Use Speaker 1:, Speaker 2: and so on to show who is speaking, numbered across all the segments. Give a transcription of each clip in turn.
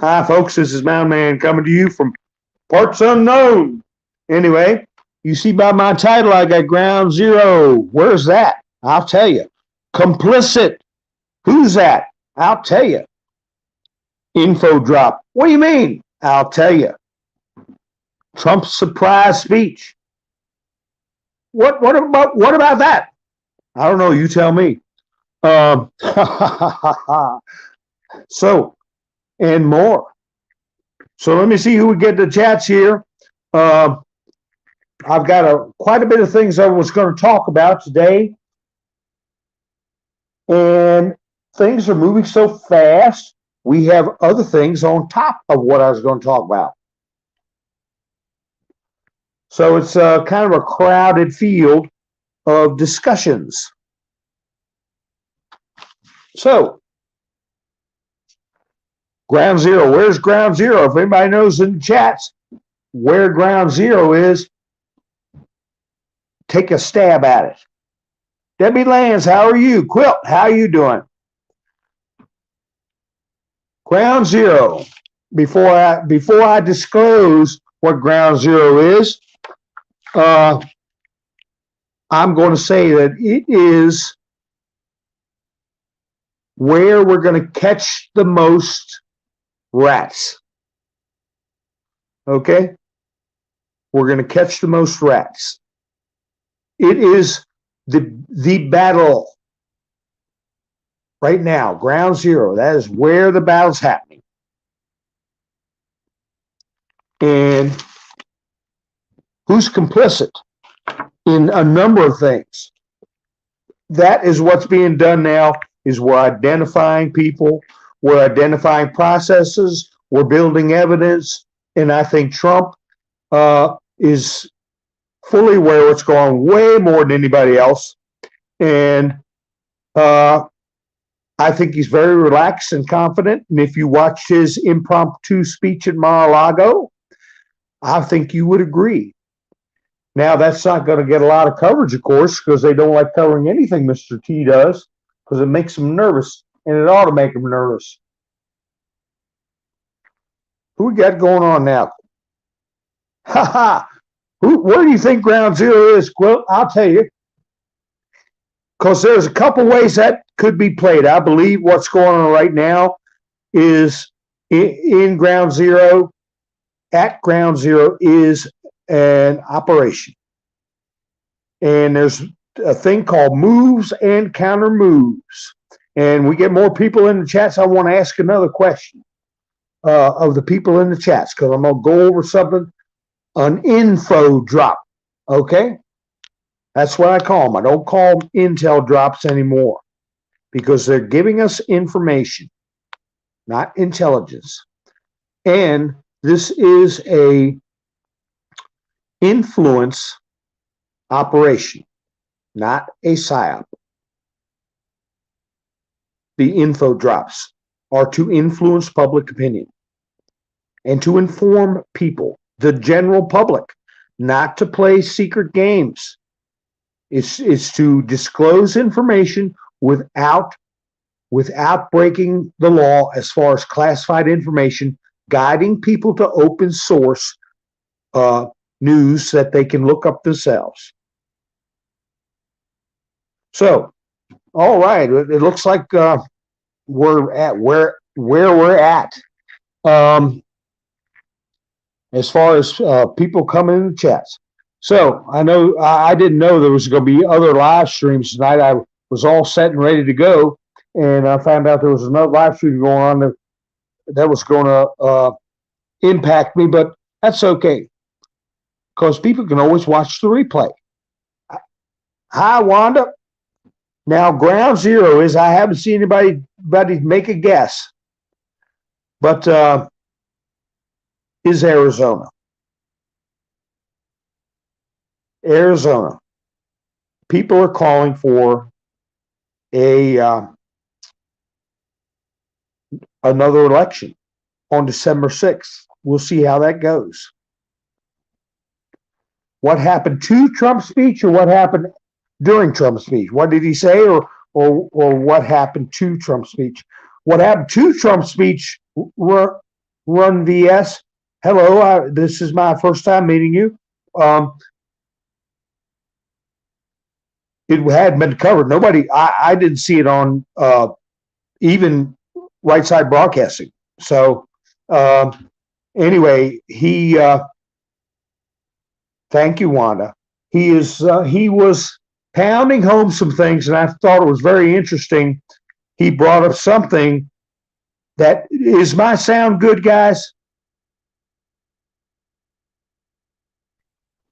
Speaker 1: Hi, folks. This is Mound Man coming to you from parts unknown. Anyway, you see by my title, I got Ground Zero. Where's that? I'll tell you. Complicit. Who's that? I'll tell you. Info drop. What do you mean? I'll tell you. Trump's surprise speech. What about that? I don't know. You tell me. So, and more. So let me see who we get the chats here. I've got quite a bit of things I was going to talk about today, and things are moving so fast. We have other things on top of what I was going to talk about. So it's kind of a crowded field of discussions. So, Ground Zero. Where's Ground Zero? If anybody knows in the chats where Ground Zero is, take a stab at it. Debbie Lands, how are you? Quilt, how are you doing? Ground Zero. Before I disclose what Ground Zero is, I'm going to say that it is where we're going to catch the most rats. Okay? We're going to catch the most rats. It is the battle right now. Ground Zero. That is where the battle's happening. And who's complicit in a number of things? That is what's being done now. Is we're identifying people, we're identifying processes, we're building evidence, and I think Trump is fully aware of what's going on, way more than anybody else. And I think he's very relaxed and confident. And if you watched his impromptu speech at Mar-a-Lago, I think you would agree. Now, that's not going to get a lot of coverage, of course, because they don't like covering anything Mr. T does, because it makes them nervous, and it ought to make them nervous. Who we got going on now? Ha ha! Where do you think Ground Zero is? Well, I'll tell you. Because there's a couple ways that could be played. I believe what's going on right now is in Ground Zero, at Ground Zero is an operation. And there's a thing called moves and counter moves. And we get more people in the chats. I want to ask another question of the people in the chats, because I'm going to go over something, an info drop. Okay? That's what I call them. I don't call them intel drops anymore, because they're giving us information, not intelligence. And this is a influence operation, not a PSYOP. The info drops are to influence public opinion and to inform people, the general public, not to play secret games. It's to disclose information without breaking the law as far as classified information, guiding people to open source news that they can look up themselves. So, all right, it looks like we're at where we're at. As far as people coming in the chats. So I know I didn't know there was going to be other live streams tonight. I was all set and ready to go, and I found out there was another live stream going on that was going to impact me, but that's okay, because people can always watch the replay. Hi, Wanda. Now, Ground Zero is, I haven't seen anybody make a guess, but is Arizona. Arizona. People are calling for another election on December 6th. We'll see how that goes. What happened to Trump's speech, or what happened during Trump's speech? What did he say, or what happened to Trump's speech? What happened to Trump's speech Run VS. Hello, this is my first time meeting you. It had been covered. Nobody, I didn't see it on even Right Side Broadcasting. So anyway, thank you, Wanda. He was pounding home some things, and I thought it was very interesting. He brought up something that is my sound good, guys?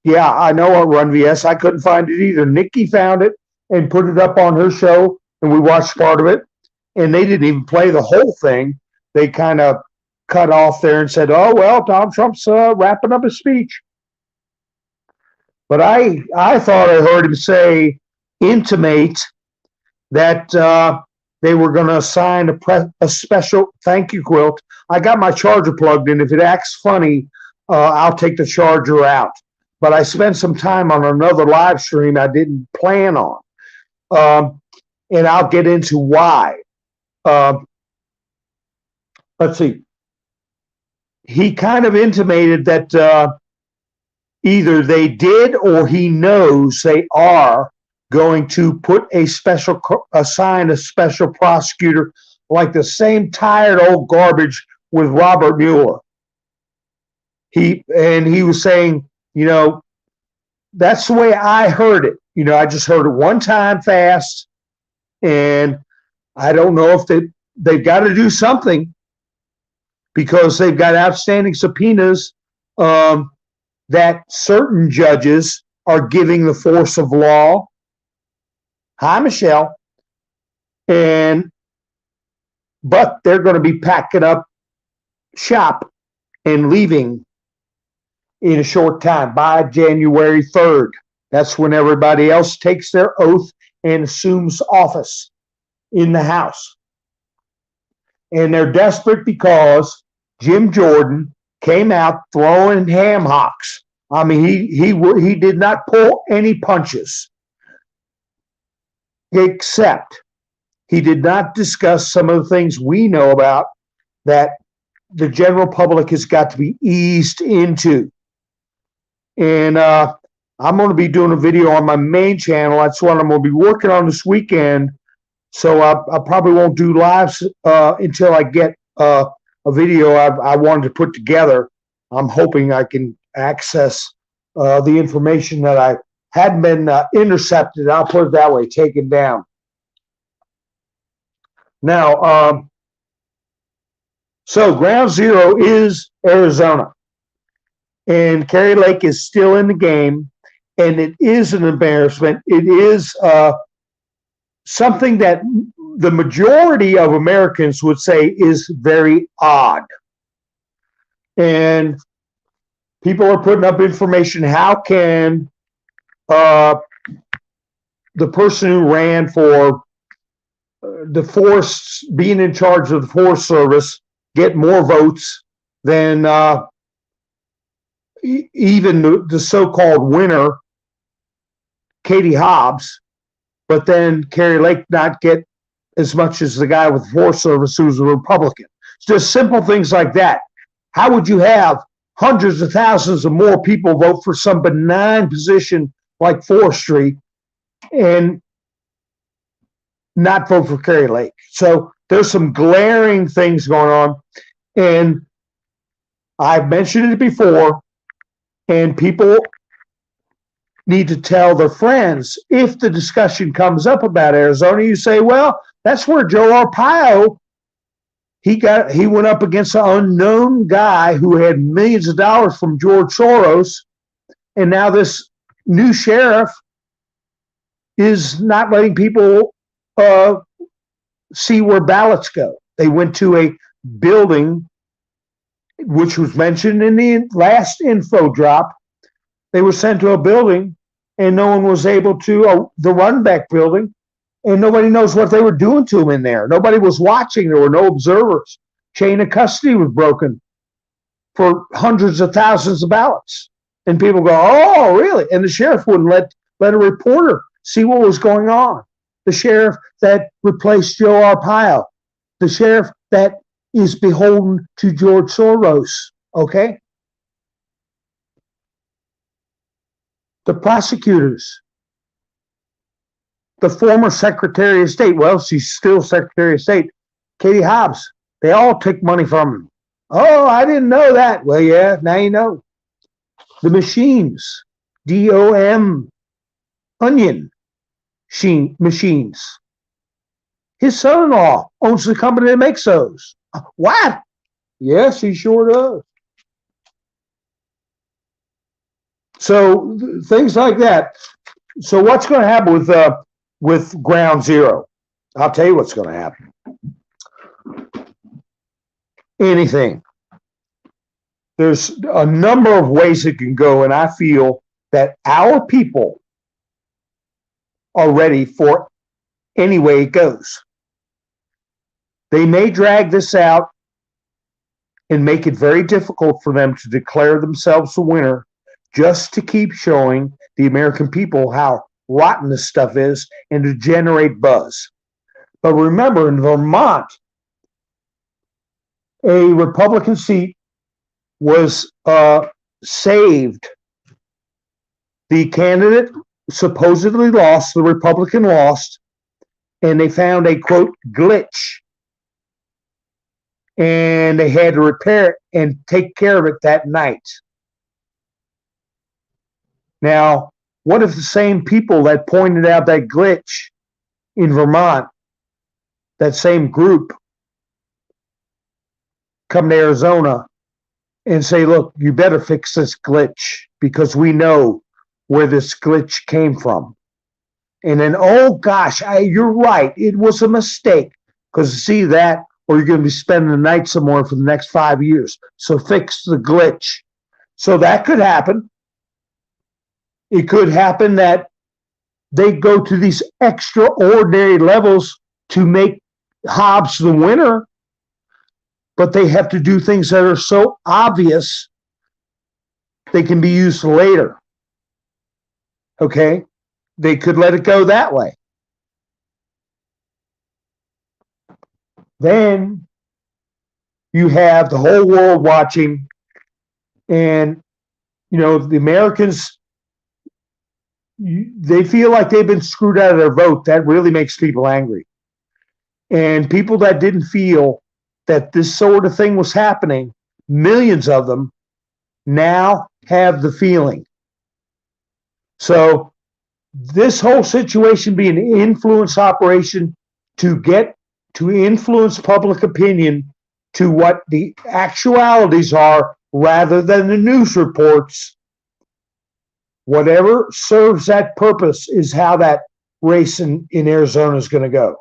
Speaker 1: Yeah, I know on Run VS. I couldn't find it either. Nikki found it and put it up on her show, and we watched part of it. And they didn't even play the whole thing. They kind of cut off there and said, "Oh well, Donald Trump's wrapping up his speech." But I thought I heard him intimate that they were going to assign a special. Thank you, Quilt. I got my charger plugged in. If it acts funny, I'll take the charger out. But I spent some time on another live stream I didn't plan on. And I'll get into why. Let's see. He kind of intimated that either they did or he knows they are going to assign a special prosecutor, like the same tired old garbage with Robert Mueller. He was saying, that's the way I heard it. I just heard it one time fast, and I don't know if they've got to do something, because they've got outstanding subpoenas that certain judges are giving the force of law. Hi, Michelle. But they're going to be packing up shop and leaving in a short time, by January 3rd. That's when everybody else takes their oath and assumes office in the House. And they're desperate because Jim Jordan came out throwing ham hocks. I mean, he did not pull any punches, except he did not discuss some of the things we know about that the general public has got to be eased into. And I'm going to be doing a video on my main channel. That's what I'm going to be working on this weekend. So I probably won't do lives until I get a video I wanted to put together. I'm hoping I can access the information that I hadn't been intercepted. I'll put it that way, taken down. Now, so ground zero is Arizona. And Kari Lake is still in the game, and it is an embarrassment. It is something that the majority of Americans would say is very odd. And people are putting up information. How can the person who ran for the force, being in charge of the Forest Service, get more votes than even the so-called winner, Katie Hobbs, but then Kari Lake not get as much as the guy with the Forest Service who's a Republican? It's just simple things like that. How would you have hundreds of thousands of more people vote for some benign position like forestry and not vote for Kari Lake? So there's some glaring things going on, and I've mentioned it before, and people need to tell their friends. If the discussion comes up about Arizona, you say, well, that's where Joe Arpaio, he went up against an unknown guy who had millions of dollars from George Soros, and now this new sheriff is not letting people see where ballots go. They went to a building which was mentioned in the last info drop. They were sent to a building, and no one was able to, the Runback building, and nobody knows what they were doing to him in there. Nobody was watching. There were no observers. Chain of custody was broken for hundreds of thousands of ballots. And people go, oh, really? And the sheriff wouldn't let a reporter see what was going on. The sheriff that replaced Joe Arpaio, the sheriff that is beholden to George Soros, okay? The prosecutors, the former Secretary of State, well, she's still Secretary of State, Katie Hobbs, they all took money from him. Oh, I didn't know that. Well, yeah, now you know. The machines, DOM, onion machines. His son-in-law owns the company that makes those. What? Yes, he sure does. So things like that. So what's going to happen with Ground Zero? I'll tell you what's going to happen. Anything. There's a number of ways it can go, and I feel that our people are ready for any way it goes. They may drag this out and make it very difficult for them to declare themselves the winner, just to keep showing the American people how rotten this stuff is and to generate buzz. But remember, in Vermont, a Republican seat was saved. The candidate supposedly lost, the Republican lost, and they found a, quote, glitch. And they had to repair it and take care of it that night. Now, what if the same people that pointed out that glitch in Vermont, that same group, come to Arizona and say, look, you better fix this glitch because we know where this glitch came from. And then, oh gosh, you're right, it was a mistake. Because see that, or you're going to be spending the night somewhere for the next 5 years. So fix the glitch. So that could happen. It could happen that they go to these extraordinary levels to make Hobbs the winner, but they have to do things that are so obvious they can be used later. Okay? They could let it go that way. Then you have the whole world watching, and you know the Americans, they feel like they've been screwed out of their vote. That really makes people angry. And people that didn't feel that this sort of thing was happening, millions of them now have the feeling. So this whole situation being an influence operation to influence public opinion to what the actualities are rather than the news reports. Whatever serves that purpose is how that race in Arizona is going to go.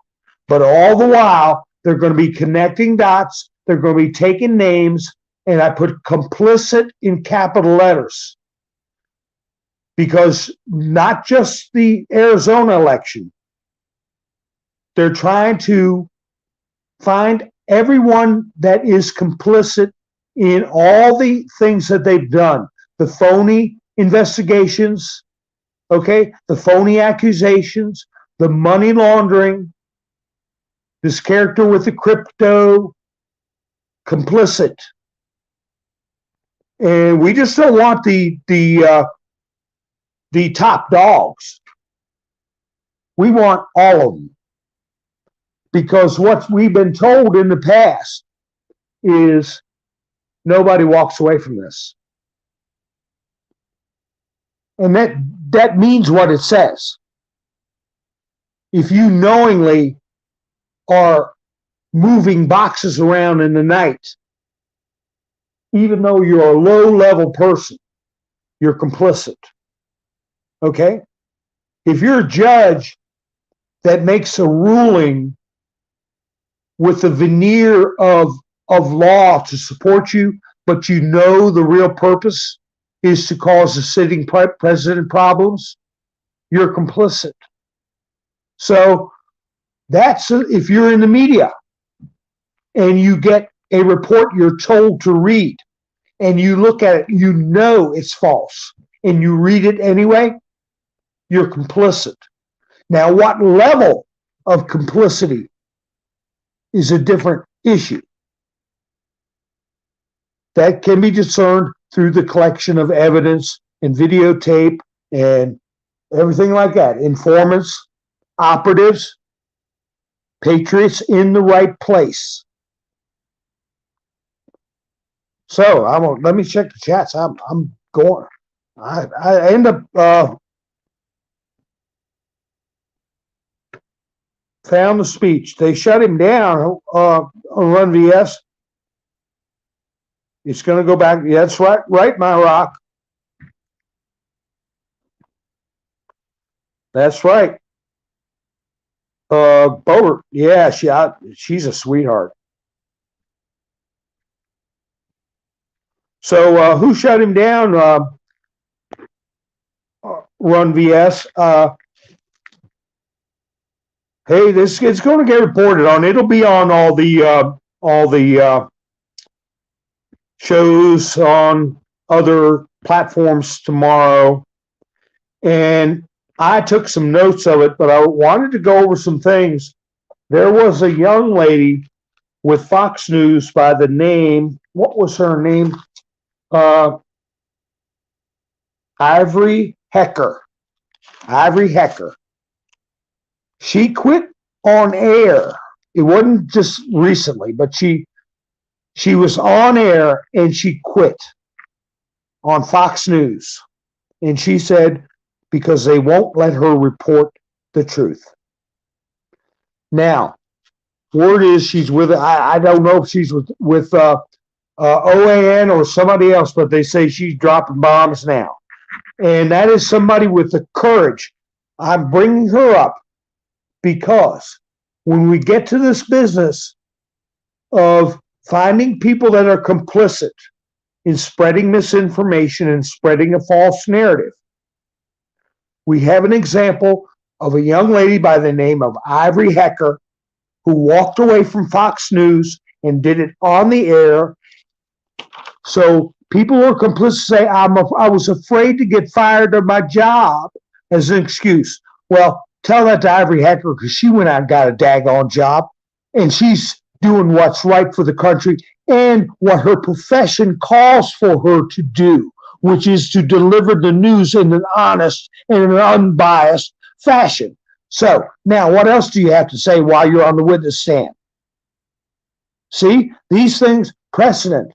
Speaker 1: But all the while, they're going to be connecting dots. They're going to be taking names, and I put complicit in capital letters. Because not just the Arizona election, they're trying to find everyone that is complicit in all the things that they've done. The phony investigations, okay, the phony accusations, the money laundering, this character with the crypto, complicit. And we just don't want the top dogs. We want all of them. Because what we've been told in the past is nobody walks away from this. And that means what it says. If you knowingly are moving boxes around in the night, even though you're a low-level person, you're complicit. Okay? If you're a judge that makes a ruling with a veneer of law to support you, but you know the real purpose is to cause the sitting president problems, you're complicit. So that's if you're in the media and you get a report you're told to read and you look at it, you know it's false, and you read it anyway, you're complicit. Now, what level of complicity is a different issue. that can be discerned through the collection of evidence and videotape and everything like that. Informants, operatives, patriots in the right place. So let me check the chats. I'm going. I end up found the speech. They shut him down on Run VS. It's going to go back. Yeah, that's right, my rock. That's right. Bower. Yeah, she's a sweetheart. So who shut him down? Run VS. Hey, it's going to get reported on. It'll be on all the shows on other platforms tomorrow. And I took some notes of it, but I wanted to go over some things. There was a young lady with Fox News by the name, what was her name? Ivory Hecker. Ivory Hecker. She quit on air. It wasn't just recently, but she was on air and she quit on Fox News. And she said, because they won't let her report the truth. Now, word is she's with, I don't know if she's with OAN or somebody else, but they say she's dropping bombs now. And that is somebody with the courage. I'm bringing her up because when we get to this business of finding people that are complicit in spreading misinformation and spreading a false narrative, we have an example of a young lady by the name of Ivory Hecker who walked away from Fox News and did it on the air. So people who are complicit say, I was afraid to get fired of my job as an excuse. Well, tell that to Ivory Hecker because she went out and got a daggone job and she's doing what's right for the country and what her profession calls for her to do, which is to deliver the news in an honest and an unbiased fashion. So now what else do you have to say while you're on the witness stand? See, these things, precedent.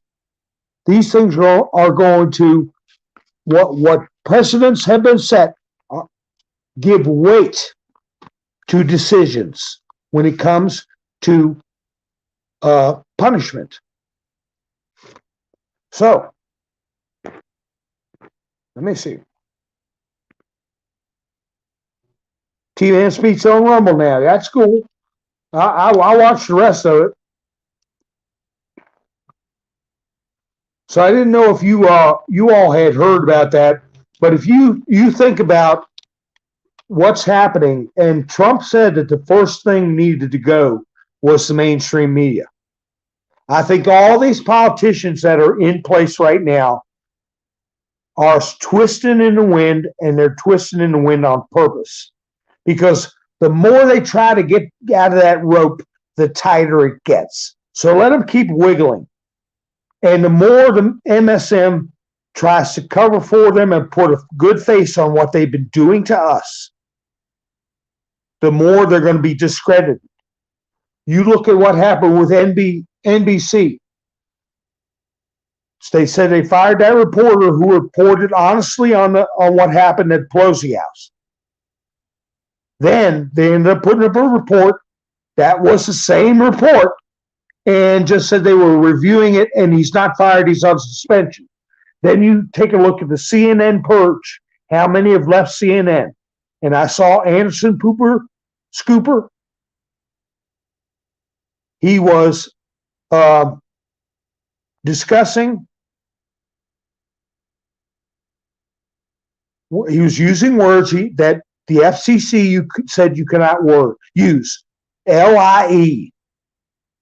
Speaker 1: These things are going to, what precedents have been set, give weight to decisions when it comes to punishment. So, let me see. T-Man speaks on Rumble now. That's cool. I'll watch the rest of it. So I didn't know if you all had heard about that, but if you think about what's happening, and Trump said that the first thing needed to go was the mainstream media. I think all these politicians that are in place right now are twisting in the wind, and they're twisting in the wind on purpose. Because the more they try to get out of that rope, the tighter it gets. So let them keep wiggling. And the more the MSM tries to cover for them and put a good face on what they've been doing to us, the more they're going to be discredited. You look at what happened with NBC. They said they fired that reporter who reported honestly on what happened at Pelosi House. Then they ended up putting up a report that was the same report and just said they were reviewing it and he's not fired, he's on suspension. Then you take a look at the CNN purge, how many have left CNN? And I saw Anderson Scooper. He was discussing, he was using words that the FCC said you cannot use. LIE.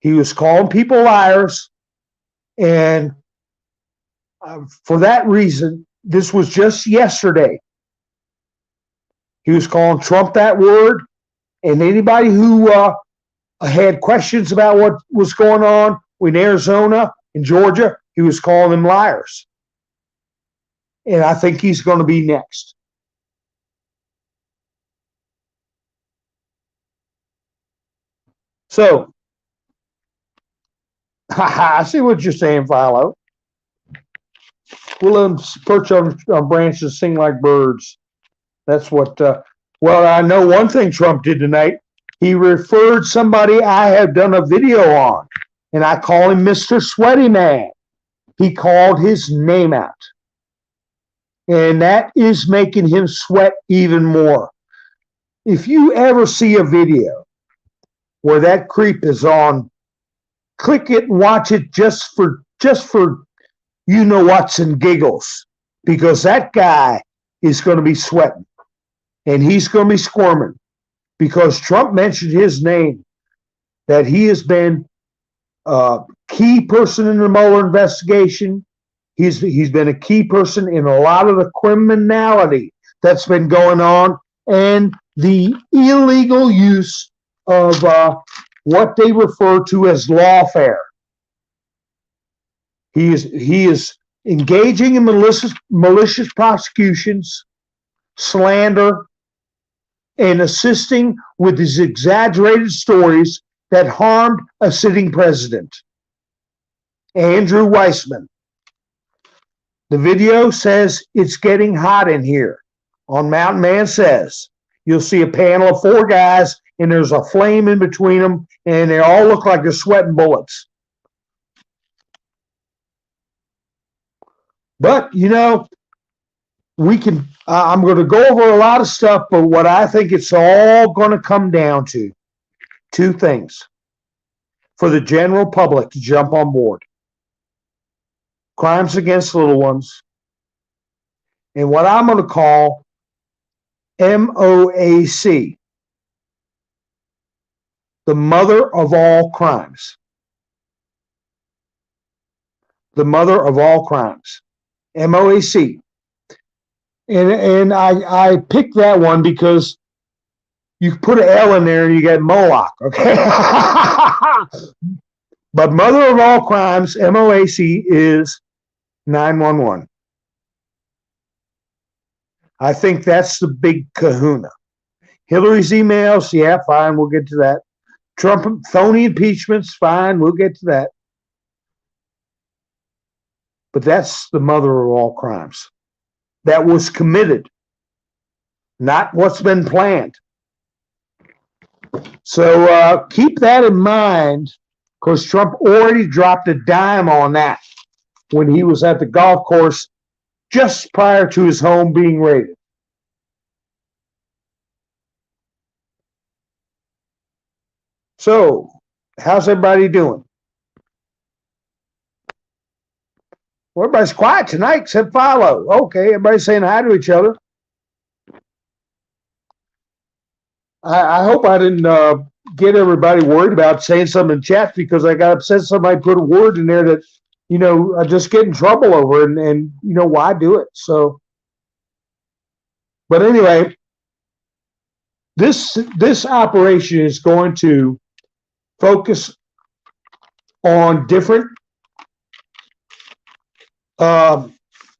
Speaker 1: He was calling people liars. And for that reason, this was just yesterday. He was calling Trump that word. And anybody who had questions about what was going on in Arizona and Georgia, he was calling them liars. And I think he's going to be next. So, I see what you're saying, Philo. We'll let them perch on branches, sing like birds. That's what, well, I know one thing Trump did tonight. He referred somebody I have done a video on, and I call him Mr. Sweaty Man. He called his name out. And that is making him sweat even more. If you ever see a video where that creep is on, click it and watch it just for you know what's and giggles, because that guy is going to be sweating and he's going to be squirming because Trump mentioned his name, that he has been a key person in the Mueller investigation. He's been a key person in a lot of the criminality that's been going on and the illegal use of what they refer to as lawfare. He is engaging in malicious prosecutions, slander, and assisting with these exaggerated stories that harmed a sitting president, Andrew Weissman. The video says it's getting hot in here. On Mountain Man Says, you'll see a panel of 4 guys, and there's a flame in between them, and they all look like they're sweating bullets. But, you know, we can, I'm going to go over a lot of stuff, but what I think it's all going to come down to 2 things for the general public to jump on board: crimes against little ones, and what I'm going to call MOAC, the mother of all crimes. The mother of all crimes. MOAC. And I picked that one because you put an L in there and you get Moloch, okay? But mother of all crimes, MOAC, is 911. I think that's the big kahuna. Hillary's emails, yeah, fine, we'll get to that. Trump phony impeachments, fine, we'll get to that. But that's the mother of all crimes. That was committed, not what's been planned. So keep that in mind, because Trump already dropped a dime on that when he was at the golf course just prior to his home being raided. So, how's everybody doing? Well, everybody's quiet tonight except Philo. Okay, everybody's saying hi to each other. I hope I didn't get everybody worried about saying something in chat, because I got upset somebody put a word in there that, you know, I just get in trouble over, and you know, why do it? So, but anyway, this operation is going to focus on different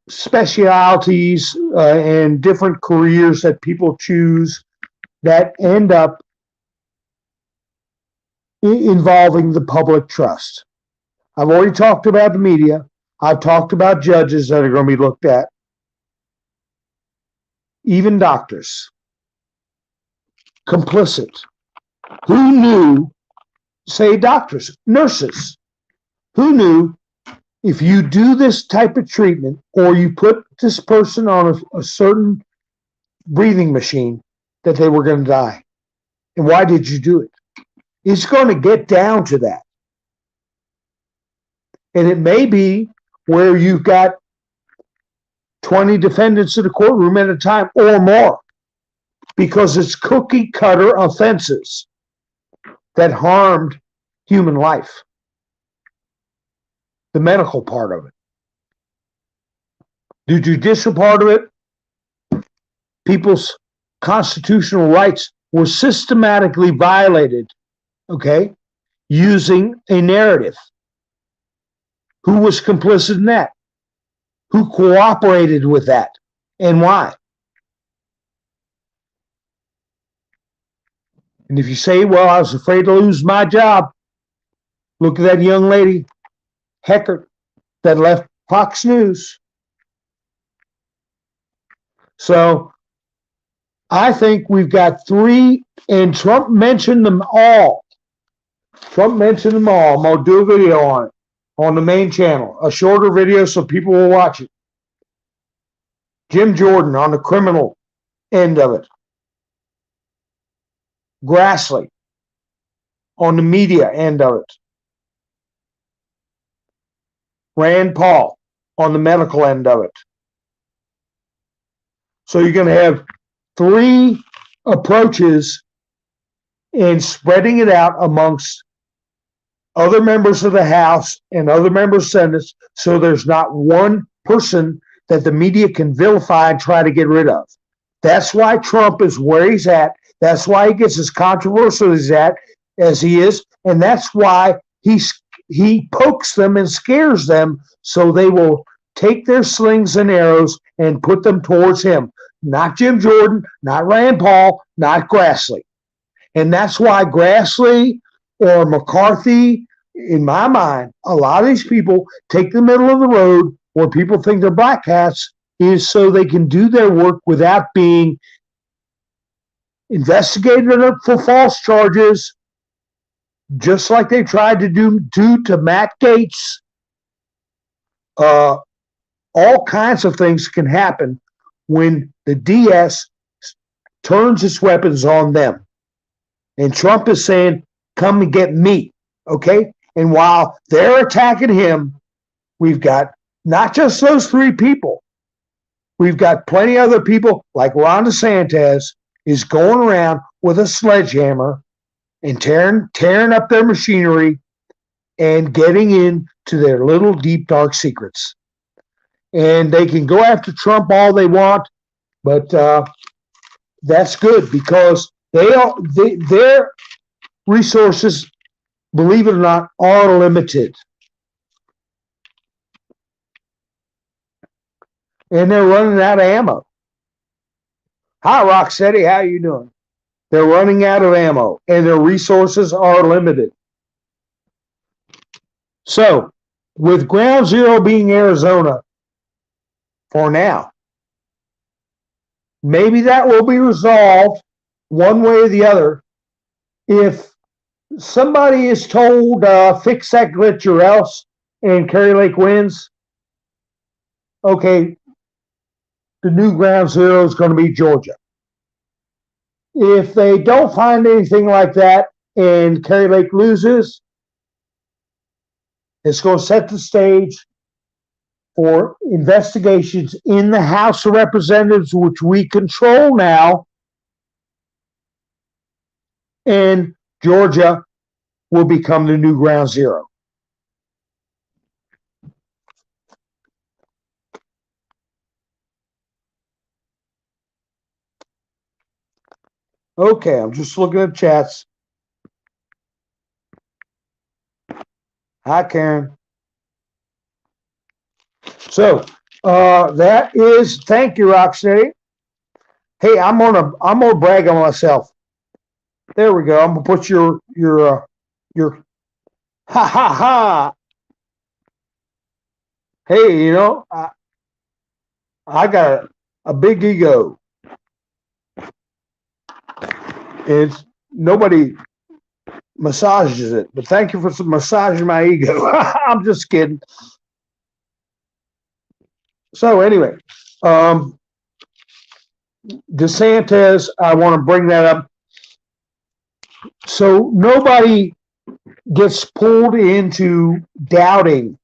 Speaker 1: specialities and different careers that people choose that end up involving the public trust. I've already talked about the media. I've talked about judges that are going to be looked at, even doctors. Complicit. Who knew, say doctors, nurses, who knew if you do this type of treatment or you put this person on a certain breathing machine that they were going to die? And why did you do it? It's going to get down to that. And it may be where you've got 20 defendants in a courtroom at a time or more, because it's cookie cutter offenses that harmed human life. The medical part of it. The judicial part of it, people's constitutional rights were systematically violated, okay, using a narrative. Who was complicit in that? Who cooperated with that? And why? And if you say, well, I was afraid to lose my job, look at that young lady, Heckert, that left Fox News. So I think we've got three, and Trump mentioned them all. Trump mentioned them all. I'm going to do a video on it on the main channel, a shorter video so people will watch it. Jim Jordan on the criminal end of it. Grassley on the media end of it. Rand Paul on the medical end of it. So you're going to have three approaches in spreading it out amongst other members of the House and other members of the Senate, so there's not one person that the media can vilify and try to get rid of. That's why Trump is where he's at. That's why he gets as controversial as he is, and that's why he pokes them and scares them so they will take their slings and arrows and put them towards him. Not Jim Jordan, not Rand Paul, not Grassley. And that's why Grassley or McCarthy, in my mind, a lot of these people take the middle of the road where people think they're black hats is so they can do their work without being investigated for false charges, just like they tried to do to Matt Gaetz. All kinds of things can happen when the DS turns its weapons on them. And Trump is saying, come and get me, okay? And while they're attacking him, we've got not just those three people. We've got plenty of other people, like Ron DeSantis is going around with a sledgehammer and tearing up their machinery and getting into their little deep, dark secrets. And they can go after Trump all they want, but that's good because their resources, believe it or not, are limited. And they're running out of ammo. Hi, Rocksteady, how you doing? They're running out of ammo, and their resources are limited. So, with ground zero being Arizona for now, maybe that will be resolved one way or the other. If somebody is told, fix that glitch or else, and Kerry Lake wins, okay, the new ground zero is going to be Georgia. If they don't find anything like that and Kerry Lake loses, it's going to set the stage for investigations in the House of Representatives, which we control now, and Georgia will become the new ground zero. Okay, I'm just looking at chats. Hi, Karen. So that is, thank you, Rocksteady. Hey, I'm gonna brag on myself. There we go. I'm gonna put your ha ha ha. Hey, you know, I got a big ego. It's nobody massages it, but thank you for massaging my ego. I'm just kidding. So anyway, DeSantis, I want to bring that up so nobody gets pulled into doubting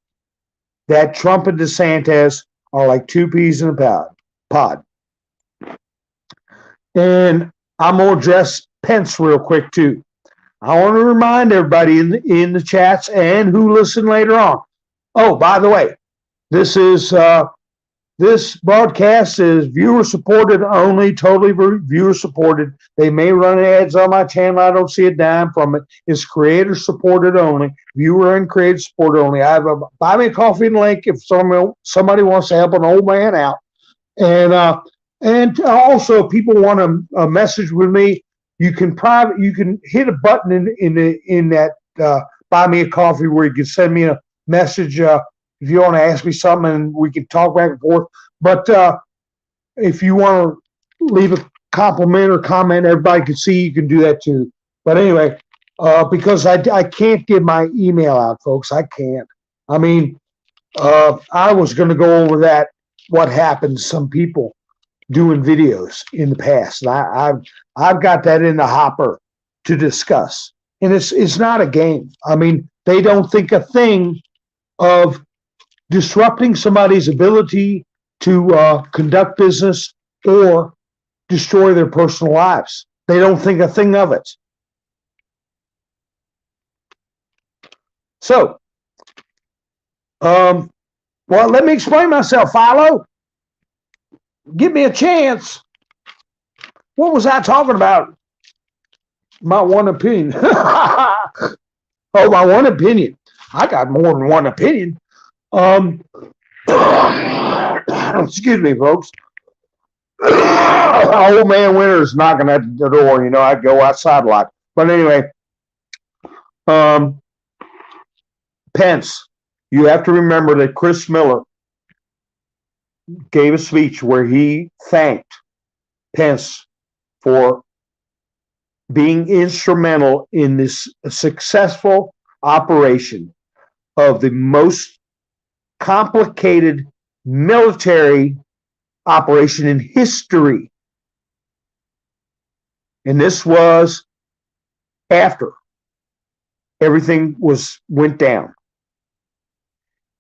Speaker 1: that Trump and DeSantis are like two peas in a pod. And I'm going to address Pence real quick too. I want to remind everybody in the chats and who listen later on. Oh, by the way, this is This broadcast is viewer supported only, totally viewer supported. They may run ads on my channel. I don't see a dime from it. It's creator supported only, viewer and creator supported only. I have a buy me a coffee link if somebody wants to help an old man out. And also, if people want a message with me, you can hit a button in that buy me a coffee where you can send me a message. If you want to ask me something and we can talk back and forth. But if you want to leave a compliment or comment, everybody can see, you can do that too. But anyway, because I can't give my email out, folks. I can't. I mean, I was going to go over that, what happened to some people doing videos in the past. And I've got that in the hopper to discuss. And it's not a game. I mean, they don't think a thing of disrupting somebody's ability to conduct business or destroy their personal lives. They don't think a thing of it. So, well, let me explain myself, Philo. Give me a chance. What was I talking about? My one opinion. Oh, my one opinion. I got more than one opinion. Excuse me, folks. Old man Winter's knocking at the door. You know, I go outside a lot. But anyway, Pence, you have to remember that Chris Miller gave a speech where he thanked Pence for being instrumental in this successful operation of the most complicated military operation in history. And this was after everything went down.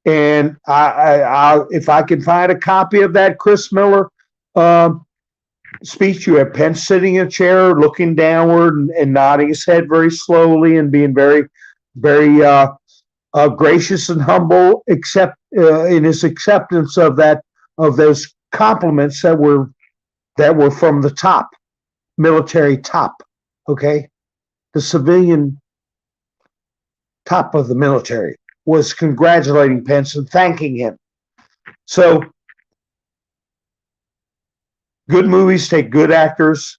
Speaker 1: And I if I can find a copy of that Chris Miller speech, you have Pence sitting in a chair, looking downward and nodding his head very slowly and being very, very gracious and humble, except in his acceptance of those compliments that were from the top, military top. Okay, the civilian top of the military was congratulating Pence and thanking him. So, good movies take good actors,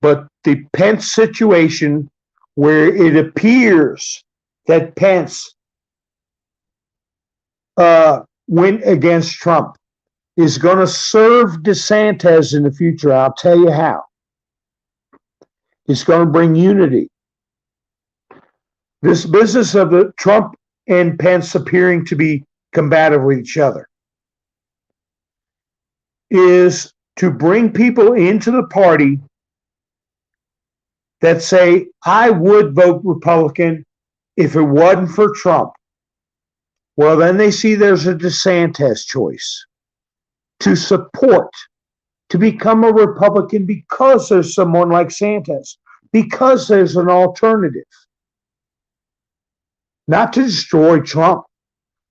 Speaker 1: but the Pence situation, where it appears that Pence went against Trump, is going to serve DeSantis in the future. I'll tell you how. It's going to bring unity. This business of the Trump and Pence appearing to be combative with each other is to bring people into the party that say, I would vote Republican if it wasn't for Trump. Well, then they see there's a DeSantis choice to support, to become a Republican because there's someone like Santis, because there's an alternative. Not to destroy Trump,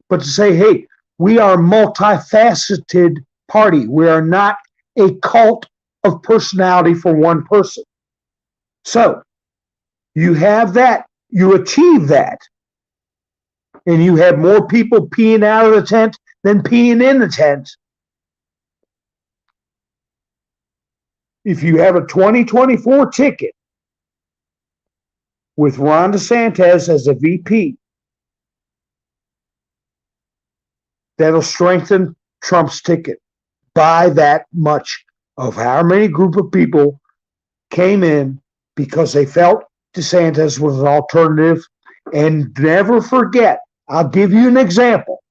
Speaker 1: but to say, hey, we are a multifaceted party. We are not a cult of personality for one person. So you have that, you achieve that, and you have more people peeing out of the tent than peeing in the tent. If you have a 2024 ticket with Ron DeSantis as a VP, that'll strengthen Trump's ticket by that much of how many group of people came in because they felt DeSantis was an alternative. And never forget, I'll give you an example.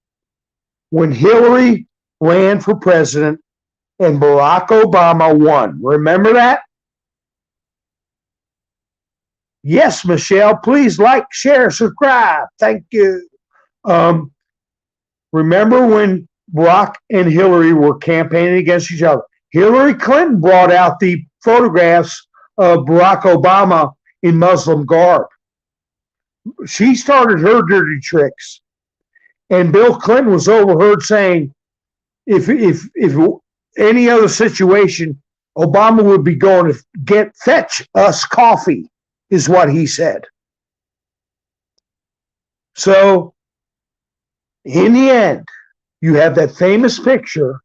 Speaker 1: When Hillary ran for president and Barack Obama won, remember that? Yes, Michelle, please like, share, subscribe. Thank you. Remember when Barack and Hillary were campaigning against each other? Hillary Clinton brought out the photographs of Barack Obama in Muslim garb. She started her dirty tricks. And Bill Clinton was overheard saying, If any other situation, Obama would be going to fetch us coffee, is what he said. So, in the end, you have that famous picture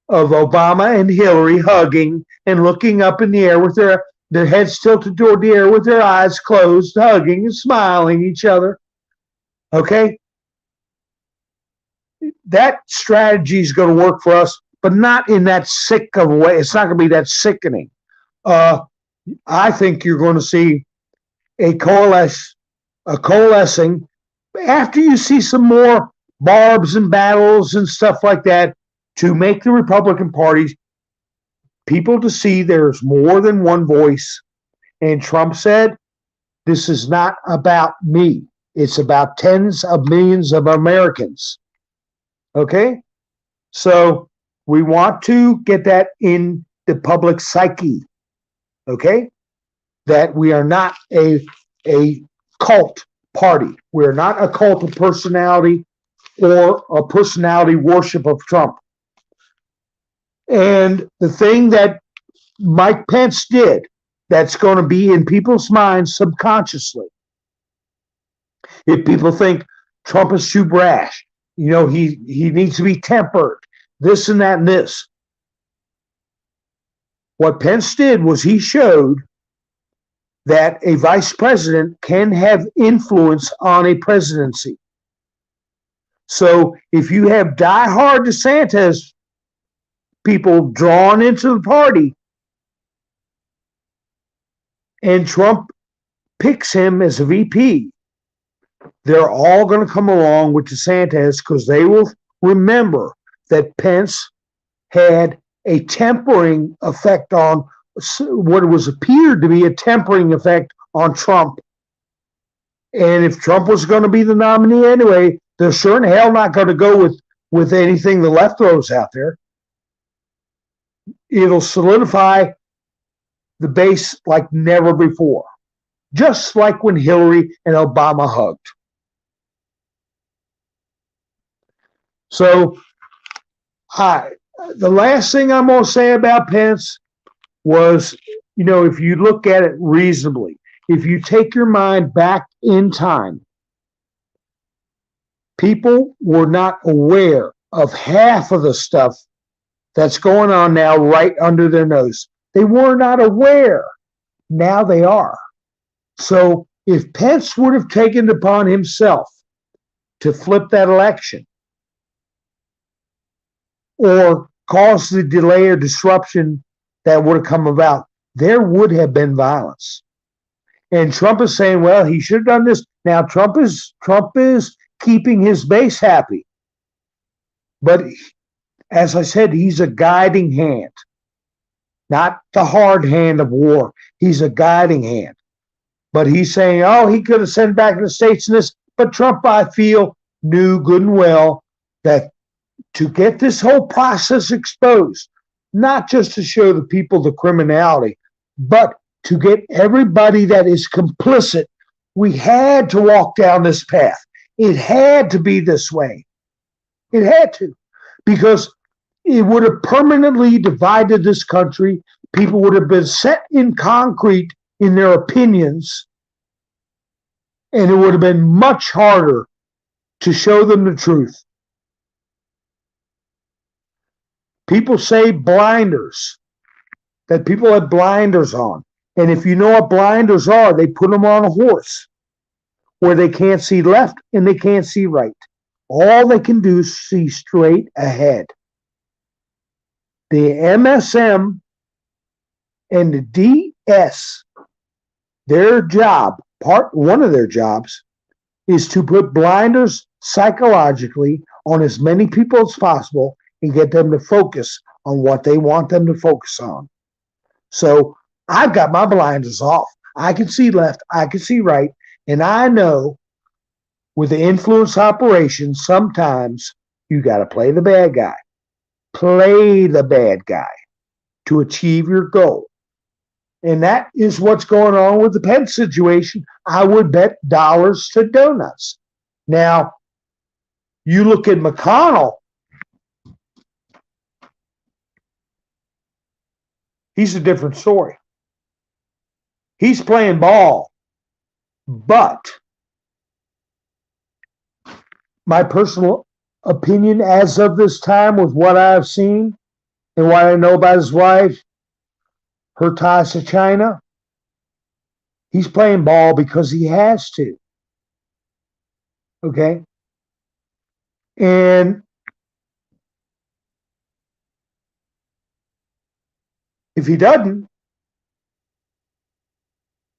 Speaker 1: of Obama and Hillary hugging and looking up in the air with their heads tilted toward the air with their eyes closed, hugging and smiling each other. Okay? That strategy is going to work for us, but not in that sick of a way. It's not going to be that sickening. I think you're going to see a coalescing after you see some more barbs and battles and stuff like that to make the Republican Party people to see there's more than one voice. And Trump said, this is not about me. It's about tens of millions of Americans. Okay? So we want to get that in the public psyche. Okay? That we are not a cult party. We're not a cult of personality or a personality worship of Trump. And the thing that Mike Pence did that's going to be in people's minds subconsciously, if people think Trump is too brash, you know, he needs to be tempered, this and that and this. What Pence did was he showed that a vice president can have influence on a presidency. So if you have diehard DeSantis people drawn into the party and Trump picks him as a VP, they're all going to come along with DeSantis because they will remember that Pence had a tempering effect on what was appeared to be a tempering effect on Trump. And if Trump was going to be the nominee anyway, they're sure in hell not going to go with anything the left throws out there. It'll solidify the base like never before, just like when Hillary and Obama hugged. So, the last thing I'm going to say about Pence was, you know, if you look at it reasonably, if you take your mind back in time, people were not aware of half of the stuff that's going on now right under their nose. They were not aware. Now they are. So if Pence would have taken it upon himself to flip that election or cause the delay or disruption that would have come about, there would have been violence. And Trump is saying, well, he should have done this. Now Trump is keeping his base happy. But as I said, he's a guiding hand, not the hard hand of war. He's a guiding hand. But he's saying, oh, he could have sent back to the states in this. But Trump, I feel, knew good and well that to get this whole process exposed, not just to show the people the criminality, but to get everybody that is complicit, we had to walk down this path. It had to be this way. It had to, because it would have permanently divided this country. People would have been set in concrete in their opinions, and it would have been much harder to show them the truth. People say blinders, that people have blinders on. And if you know what blinders are, they put them on a horse where they can't see left and they can't see right. All they can do is see straight ahead. The MSM and the DS, their job, one of their jobs, is to put blinders psychologically on as many people as possible and get them to focus on what they want them to focus on. So I've got my blinders off. I can see left, I can see right, and I know with the influence operation, sometimes you got to play the bad guy. Play the bad guy to achieve your goal. And that is what's going on with the Pence situation. I would bet dollars to donuts. Now, you look at McConnell, He's a different story. He's playing ball. But my personal opinion as of this time, with what I've seen and what I know about his wife, her ties to China, he's playing ball because he has to. Okay? And if he doesn't,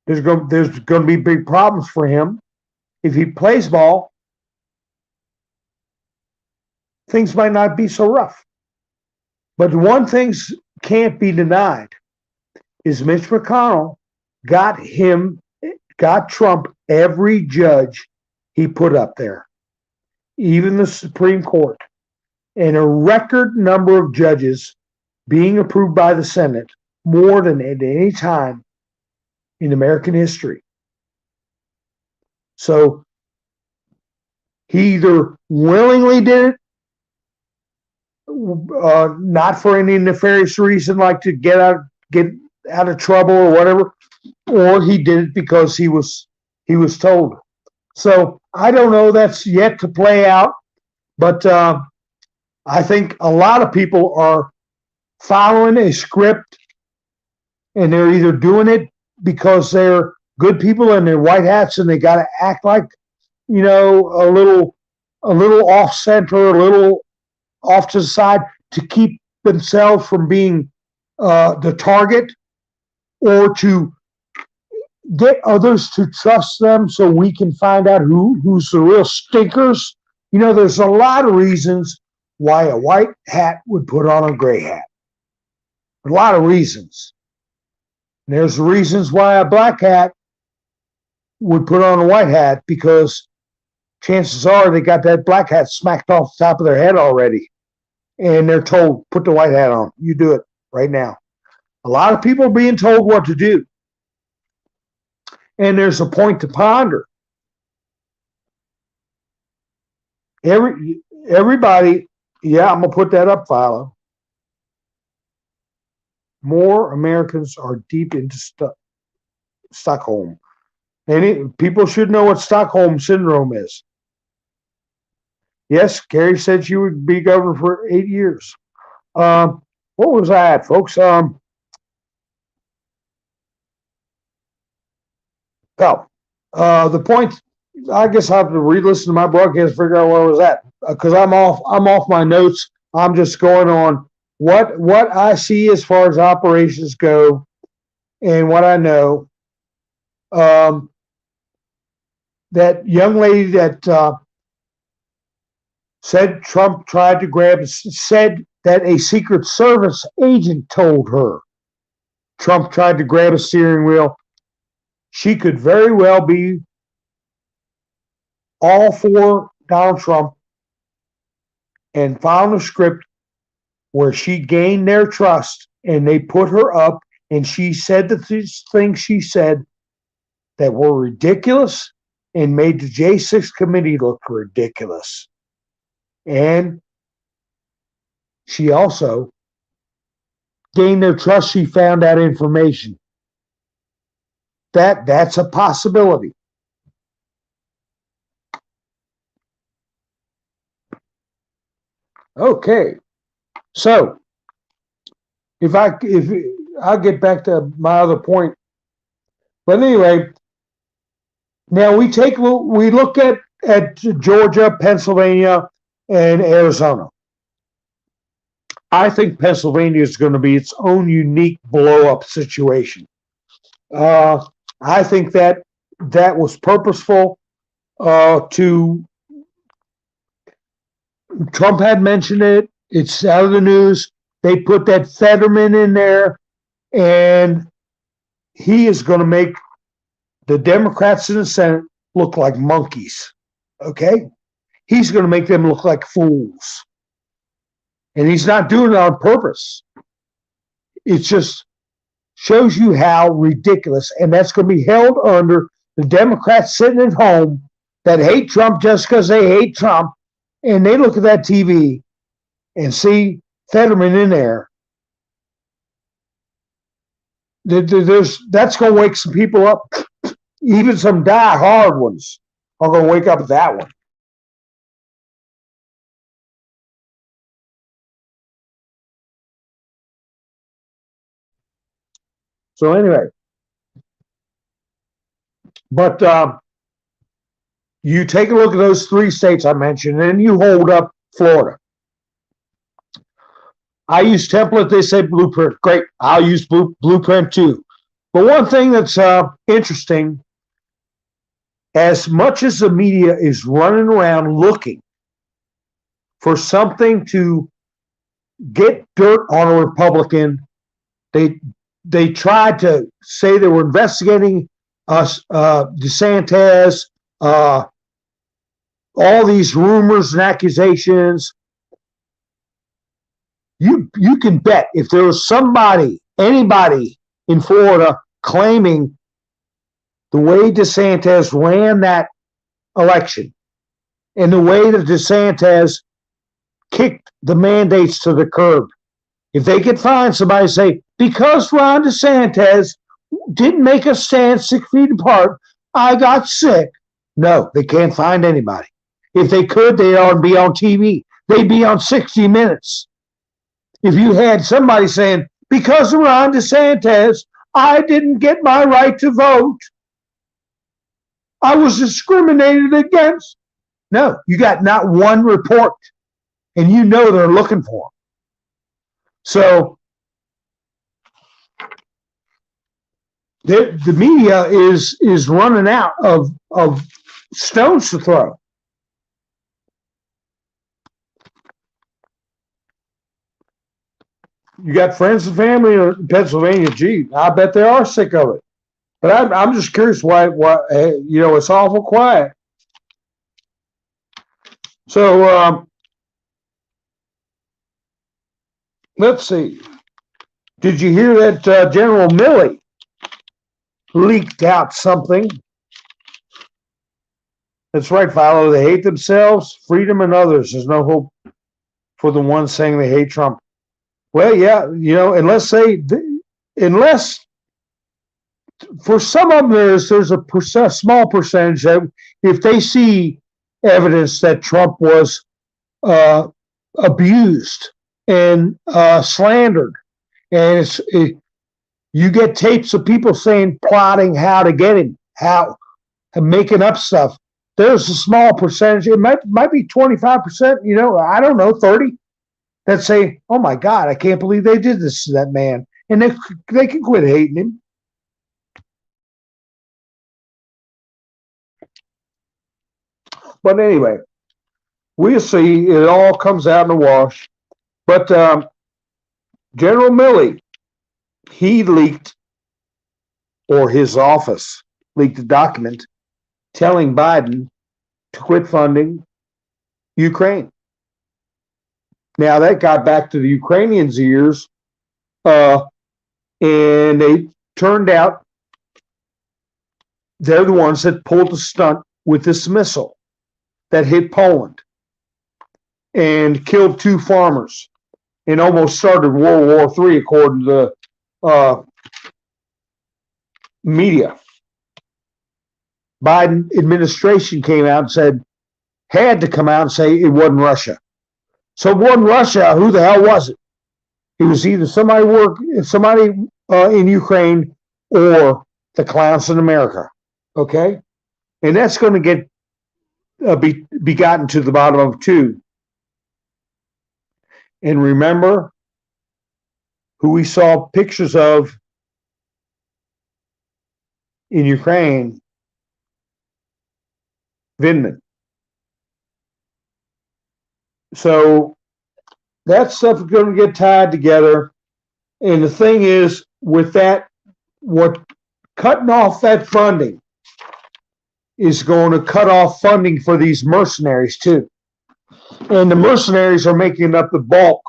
Speaker 1: there's going to be big problems for him. If he plays ball, things might not be so rough. But one thing can't be denied is Mitch McConnell got Trump every judge he put up there, even the Supreme Court, and a record number of judges being approved by the Senate, more than at any time in American history. So he either willingly did it, not for any nefarious reason, like to get out of trouble or whatever, or he did it because he was told. So I don't know. That's yet to play out. But I think a lot of people are following a script, and they're either doing it because they're good people and they're white hats and they got to act like, a little off center, a little off to the side to keep themselves from being the target, or to get others to trust them so we can find out who's the real stinkers. There's a lot of reasons why a white hat would put on a gray hat. A lot of reasons. And there's reasons why a black hat would put on a white hat, because chances are they got that black hat smacked off the top of their head already. And they're told, put the white hat on. You do it right now. A lot of people are being told what to do. And there's a point to ponder. Everybody, yeah, I'm going to put that up, Philo. More Americans are deep into Stockholm. And people should know what Stockholm Syndrome is. Yes, Carrie said she would be governor for 8 years. What was I at, folks? The point, I guess I have to re-listen to my broadcast to figure out where I was at, because I'm off my notes. I'm just going on what I see as far as operations go and what I know. That young lady that said Trump tried to said that a Secret Service agent told her Trump tried to grab a steering wheel. She could very well be all for Donald Trump and found a script where she gained their trust, and they put her up, and she said the things she said that were ridiculous and made the J6 committee look ridiculous. And she also gained their trust. She found that information. That's a possibility. Okay. So if I'll get back to my other point. But anyway, now we look at Georgia, Pennsylvania, and Arizona. I think Pennsylvania is going to be its own unique blow-up situation. I think that was purposeful. Trump had mentioned it. It's out of the news. They put that Fetterman in there, and he is going to make the Democrats in the Senate look like monkeys. Okay? He's going to make them look like fools. And he's not doing it on purpose. It just shows you how ridiculous, and that's going to be held under the Democrats sitting at home that hate Trump just because they hate Trump, and they look at that TV and see Fetterman in there, That's going to wake some people up. Even some die-hard ones are going to wake up at that one. So anyway, but you take a look at those 3 states I mentioned, and you hold up Florida. I use template. They say blueprint. Great. I'll use blueprint too. But one thing that's interesting, as much as the media is running around looking for something to get dirt on a Republican, they tried to say they were investigating us, DeSantis, all these rumors and accusations. You can bet if there was anybody in Florida claiming the way DeSantis ran that election and the way that DeSantis kicked the mandates to the curb, if they could find somebody say, because Ron DeSantis didn't make us stand 6 feet apart, I got sick. No, they can't find anybody. If they could, they ought to be on TV. They'd be on 60 Minutes. If you had somebody saying, because of Ron DeSantis, I didn't get my right to vote, I was discriminated against. No, you got not one report, and you know they're looking for them. So the media is running out of stones to throw. You got friends and family in Pennsylvania. Gee, I bet they are sick of it. But I'm just curious why it's awful quiet. So let's see. Did you hear that General Milley leaked out something? That's right, Philo. They hate themselves, freedom, and others. There's no hope for the ones saying they hate Trump. Well, yeah, unless for some of them there's a small percentage that if they see evidence that Trump was abused and slandered, and you get tapes of people plotting how to get him, making up stuff. There's a small percentage. It might be 25%. I don't know, 30. That say, oh my God, I can't believe they did this to that man. And they can quit hating him. But anyway, we'll see. It all comes out in the wash. But General Milley, he leaked, or his office leaked a document telling Biden to quit funding Ukraine. Now, that got back to the Ukrainians' ears, and they turned out they're the ones that pulled the stunt with this missile that hit Poland and killed 2 farmers and almost started World War III, according to the media. Biden administration came out and had to come out and say it wasn't Russia. So it wasn't Russia. Who the hell was it? It was either somebody in Ukraine or the clowns in America. Okay, and that's going to get be gotten to the bottom of too. And remember who we saw pictures of in Ukraine, Vindman. So that stuff is going to get tied together. And the thing is, with that, what cutting off that funding is going to cut off funding for these mercenaries too. And the mercenaries are making up the bulk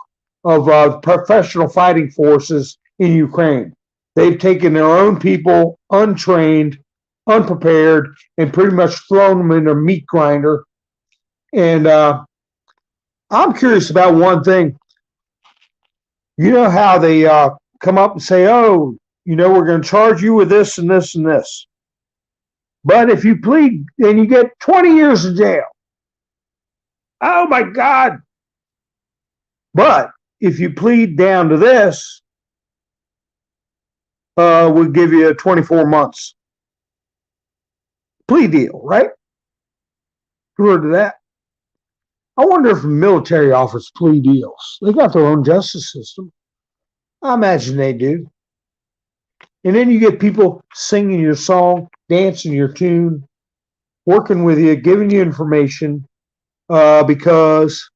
Speaker 1: of professional fighting forces in Ukraine. They've taken their own people, untrained, unprepared, and pretty much thrown them in a meat grinder. And I'm curious about one thing. You know how they come up and say, oh, we're going to charge you with this and this and this. But if you plead, then you get 20 years in jail. Oh my God. But if you plead down to this, we'll give you 24 months plea deal, right? You heard of that? I wonder if the military offers plea deals. They got their own justice system. I imagine they do. And then you get people singing your song, dancing your tune, working with you, giving you information, because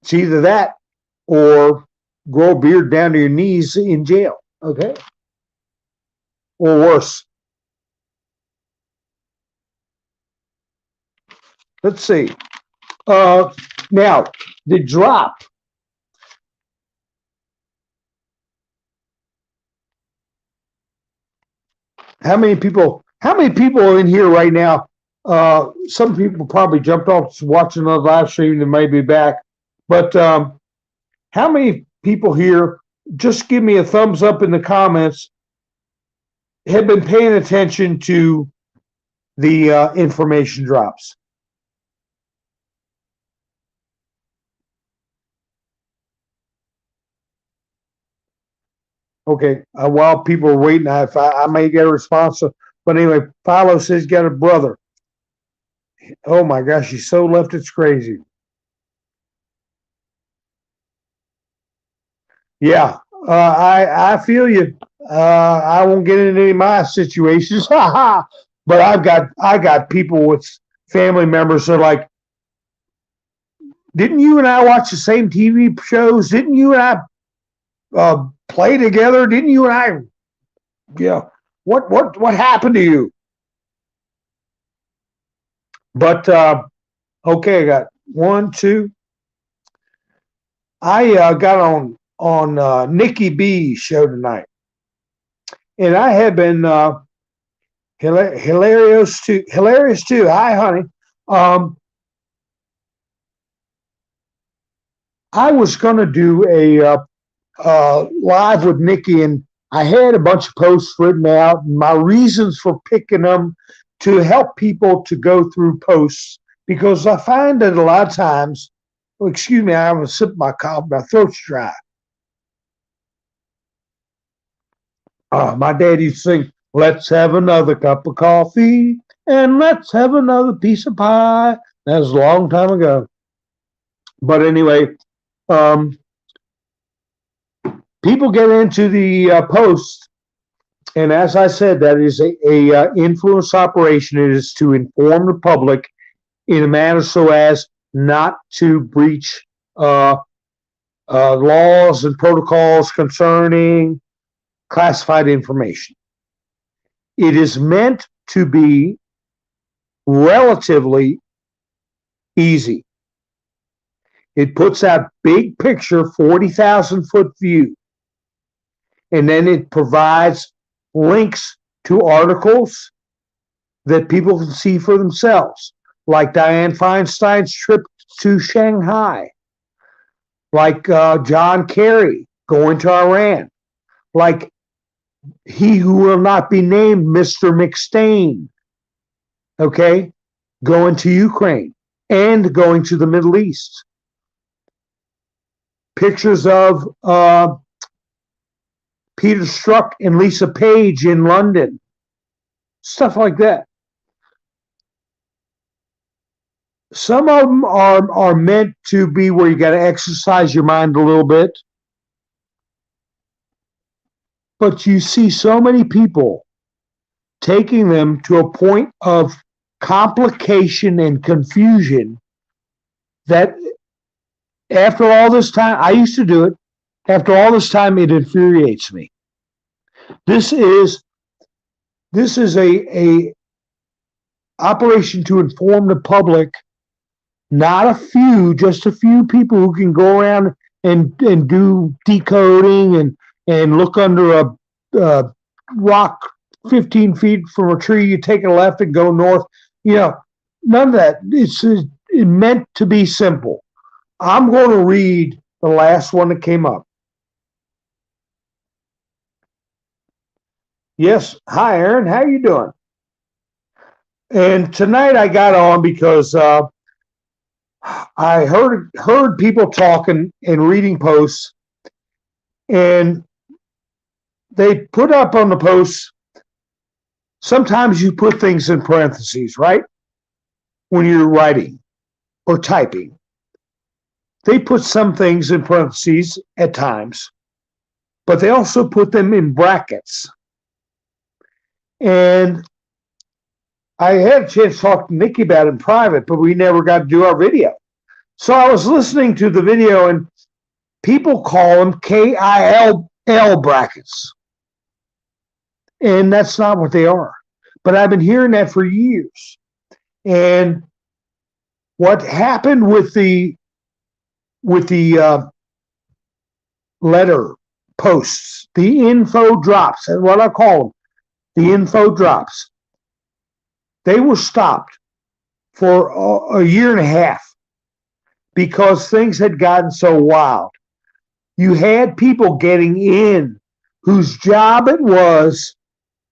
Speaker 1: it's either that or grow a beard down to your knees in jail, okay? Or worse. Let's see. Now, the drop. How many people are in here right now? Some people probably jumped off to watch another live stream and may be back. But how many people here, just give me a thumbs up in the comments, have been paying attention to the information drops? Okay, while people are waiting, I may get a response. But anyway, Philo says he's got a brother. Oh my gosh, he's so left, it's crazy. Yeah, I feel you. I won't get into any of my situations, but I got people with family members that are like, didn't you and I watch the same TV shows? Didn't you and I play together? Didn't you and I? Yeah. What happened to you? But okay, I got one, two. I got on Nikki B's show tonight, and I have been hilarious too. Hi, honey. I was going to do a live with Nikki, and I had a bunch of posts written out, and my reasons for picking them to help people to go through posts, because I find that a lot of times, excuse me, I'm going to sip my coffee, my throat's dry. My dad used to sing, let's have another cup of coffee, and let's have another piece of pie. That was a long time ago. But anyway, people get into the post, and as I said, that is a influence operation. It is to inform the public in a manner so as not to breach laws and protocols concerning classified information. It is meant to be relatively easy. It puts out big picture, 40,000 foot view. And then it provides links to articles that people can see for themselves, like Dianne Feinstein's trip to Shanghai, like John Kerry going to Iran, like he who will not be named, Mr. McStain, okay, going to Ukraine and going to the Middle East. Pictures of Peter Strzok and Lisa Page in London, stuff like that. Some of them are meant to be where you got to exercise your mind a little bit. But you see so many people taking them to a point of complication and confusion that after all this time, I used to do it. After all this time, it infuriates me. This is a operation to inform the public, not a few, just a few people who can go around and do decoding and look under a rock 15 feet from a tree. You take a left and go north. None of that. It's meant to be simple. I'm going to read the last one that came up. Yes. Hi, Aaron. How you doing? And tonight I got on because I heard people talking and reading posts, and they put up on the posts. Sometimes you put things in parentheses, right? When you're writing or typing, they put some things in parentheses at times, but they also put them in brackets. And I had a chance to talk to Nikki about it in private, but we never got to do our video. So I was listening to the video, and people call them KILL brackets. And that's not what they are. But I've been hearing that for years. And what happened with the letter posts, the info drops, that's what I call them, the info drops. They were stopped for a year and a half because things had gotten so wild. You had people getting in whose job it was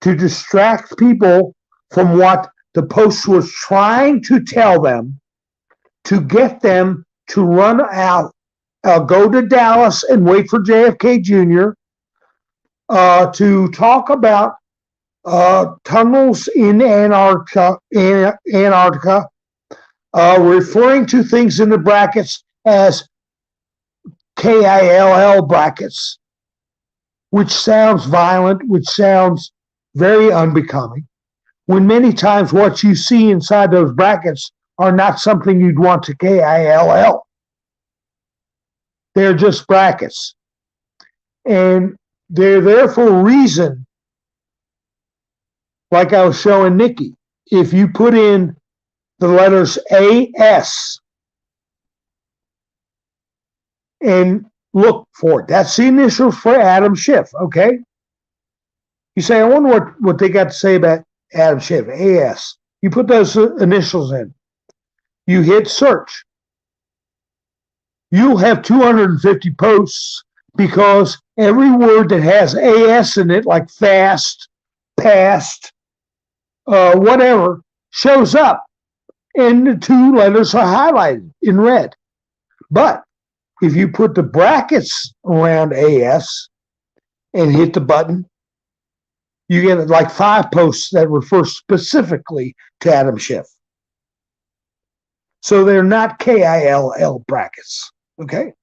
Speaker 1: to distract people from what the post was trying to tell them, to get them to run out, go to Dallas and wait for JFK Jr., to talk about tunnels in Antarctica, referring to things in the brackets as KILL brackets, which sounds violent, which sounds very unbecoming, when many times what you see inside those brackets are not something you'd want to KILL. They're just brackets. And they're there for a reason. Like I was showing Nikki, if you put in the letters AS and look for it, that's the initials for Adam Schiff, okay? You say, I wonder what they got to say about Adam Schiff, AS. You put those initials in. You hit search. You'll have 250 posts because every word that has AS in it, like fast, past, whatever, shows up, and the two letters are highlighted in red. But if you put the brackets around AS and hit the button, you get like 5 posts that refer specifically to Adam Schiff. So they're not KILL brackets, okay?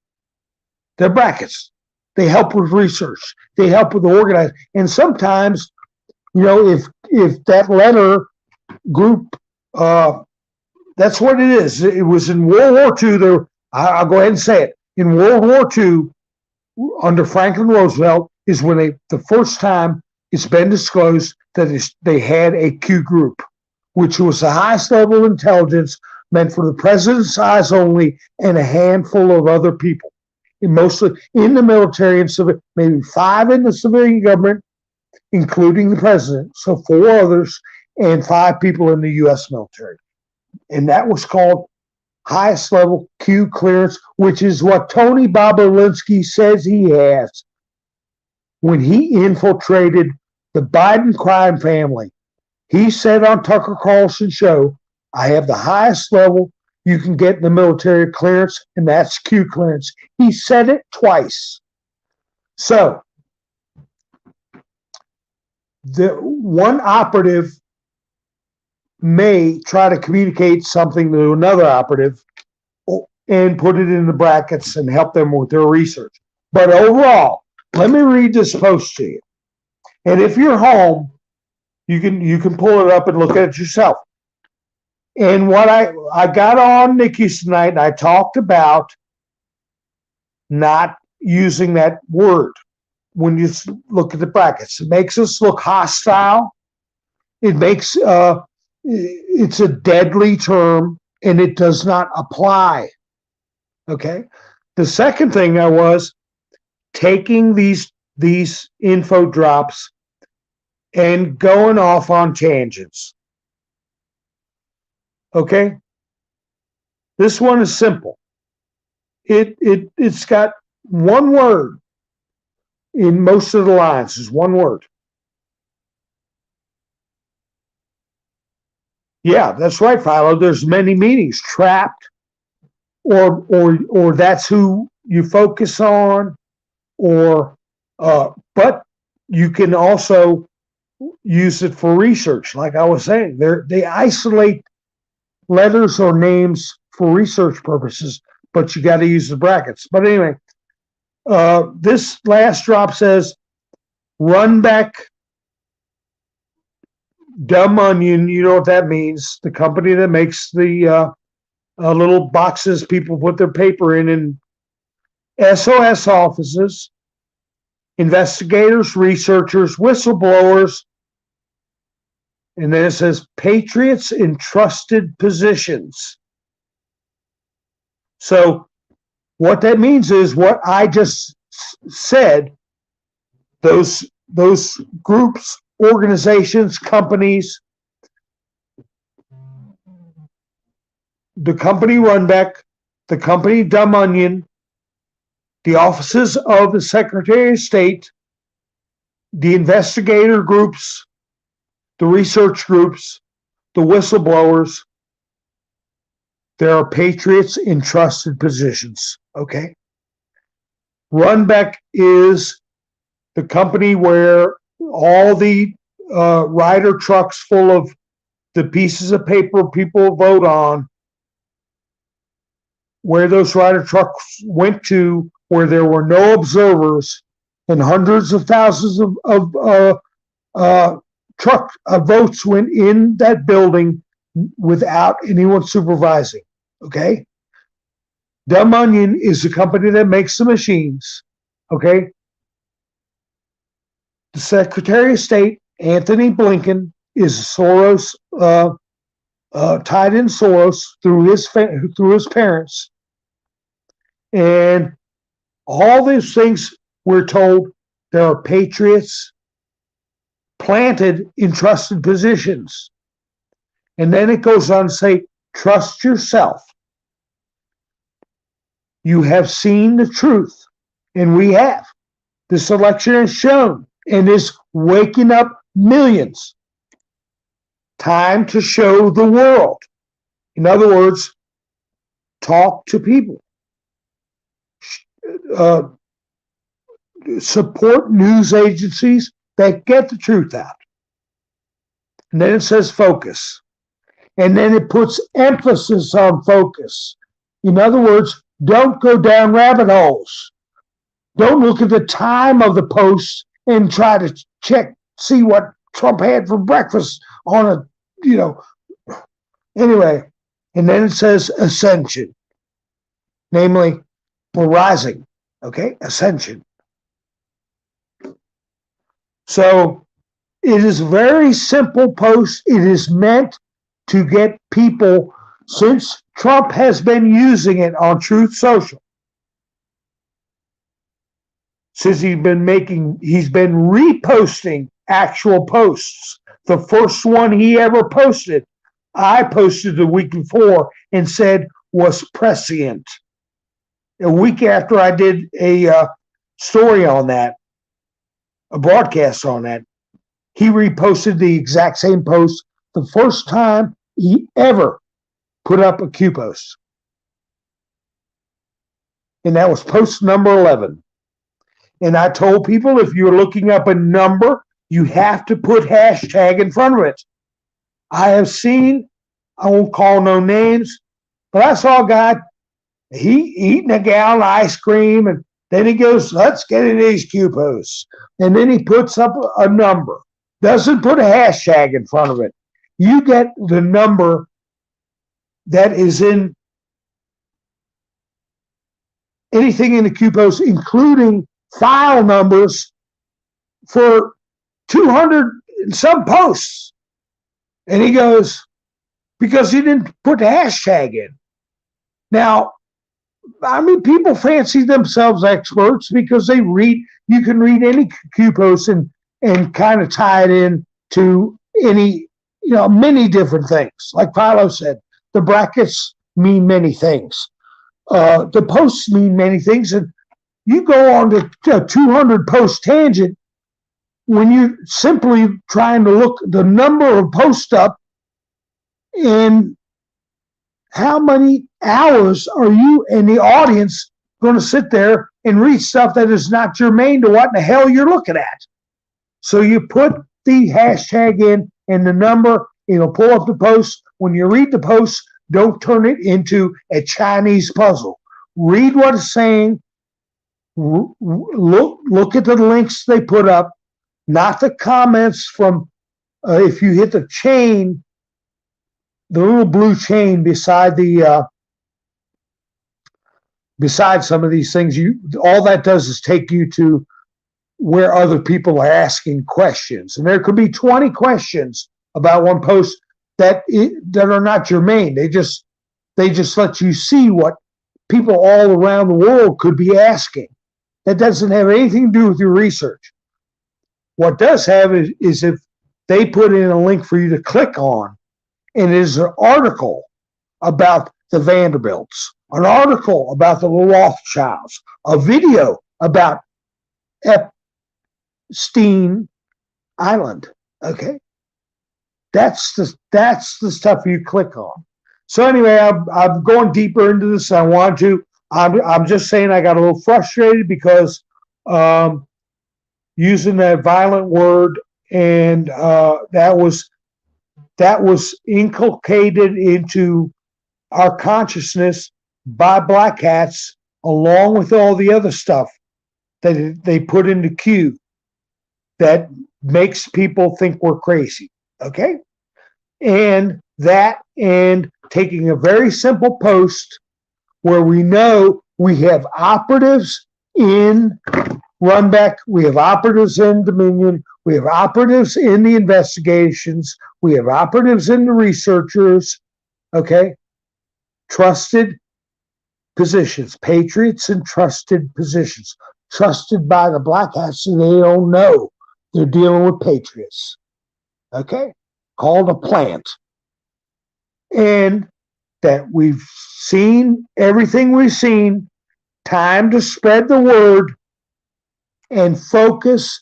Speaker 1: They're brackets. They help with research. They help with organizing. And sometimes, if that letter group, that's what it is. It was in World War II. I'll go ahead and say it. In World War II, under Franklin Roosevelt, is when the first time it's been disclosed that they had a Q group, which was the highest level of intelligence meant for the president's eyes only and a handful of other people, mostly in the military and civil, maybe 5 in the civilian government, including the president, so 4 others, and 5 people in the U.S. military. And that was called highest level Q clearance, which is what Tony Bobulinski says he has when he infiltrated the Biden crime family. He said on Tucker Carlson's show, I have the highest level you can get in the military clearance, and that's Q clearance. He said it twice. So, the one operative may try to communicate something to another operative and put it in the brackets and help them with their research. But overall, let me read this post to you. And if you're home, you can pull it up and look at it yourself. And what I got on Nikki's tonight, and I talked about not using that word when you look at the brackets. It makes us look hostile. It makes it's a deadly term, and it does not apply. Okay. The second thing I was taking these info drops and going off on tangents. Okay. This one is simple. It's got one word in most of the lines. Is one word. Yeah, that's right, Philo. There's many meanings. Trapped, or that's who you focus on, or but you can also use it for research. Like I was saying, they isolate letters or names for research purposes, but you got to use the brackets. But anyway, this last drop says run back dumb onion. You know what that means? The company that makes the little boxes people put their paper in SOS offices, investigators, researchers, whistleblowers, and then it says patriots in trusted positions. So what that means is what I just said. Those groups, organizations, companies, the company Runback, the company Dumb Onion, the offices of the Secretary of State, the investigator groups, the research groups, the whistleblowers, there are patriots in trusted positions. Okay. Runback is the company where all the rider trucks full of the pieces of paper people vote on, where those rider trucks went to, where there were no observers, and hundreds of thousands of truck votes went in that building without anyone supervising. Okay. Dumb Onion is the company that makes the machines. Okay. The Secretary of State, Anthony Blinken, is Soros, tied in Soros through his parents, and all these things we're told there are patriots planted in trusted positions, and then it goes on to say, trust yourself. You have seen the truth, and we have. This election has shown and is waking up millions. Time to show the world. In other words, talk to people. Support news agencies that get the truth out. And then it says focus. And then it puts emphasis on focus. In other words, don't go down rabbit holes. Don't look at the time of the post and try to see what Trump had for breakfast on a, anyway. And then it says ascension. Namely, we're rising. Okay, ascension. So it is a very simple post. It is meant to get people, since Trump has been using it on Truth Social, since he's been reposting actual posts. The first one he ever posted, I posted the week before and said was prescient. A week after I did a story on that, a broadcast on that, he reposted the exact same post the first time he ever put up a Q post. And that was post number 11. And I told people, if you're looking up a number, you have to put hashtag in front of it. I have seen, I won't call no names, but I saw a guy, he eating a gallon of ice cream, and then he goes, let's get in these Q posts. And then he puts up a number, doesn't put a hashtag in front of it. You get the number that is in anything in the Q post, including file numbers for 200 and some posts. And he goes, because he didn't put the hashtag in. Now, I mean, people fancy themselves experts because they read, you can read any Q post and kind of tie it in to any, many different things. Like Philo said, the brackets mean many things. The posts mean many things. And you go on to a 200 post tangent when you're simply trying to look the number of posts up And how many hours are you and the audience going to sit there and read stuff that is not germane to what in the hell you're looking at? So you put the hashtag in and the number, it'll pull up the post. When you read the post, don't turn it into a Chinese puzzle. Read what it's saying. Look at the links they put up, not the comments from, if you hit the chain, the little blue chain beside beside some of these things, all that does is take you to where other people are asking questions. And there could be 20 questions about one post that are not germane. They just let you see what people all around the world could be asking. That doesn't have anything to do with your research. What does have is if they put in a link for you to click on, and it is an article about the Vanderbilts, an article about the Rothschilds, a video about Epstein Island. Okay, that's the stuff you click on. So anyway, I'm going deeper into this than I want to. I'm just saying I got a little frustrated because using that violent word, and that was inculcated into our consciousness by black hats, along with all the other stuff that they put into queue that makes people think we're crazy. Okay? And taking a very simple post where we know we have operatives in Runback, we have operatives in Dominion, we have operatives in the investigations, we have operatives in the researchers, okay? Trusted positions, patriots in trusted positions, trusted by the black hats, and they don't know they're dealing with patriots, okay? Called a plant. And that we've seen everything we've seen, time to spread the word and focus,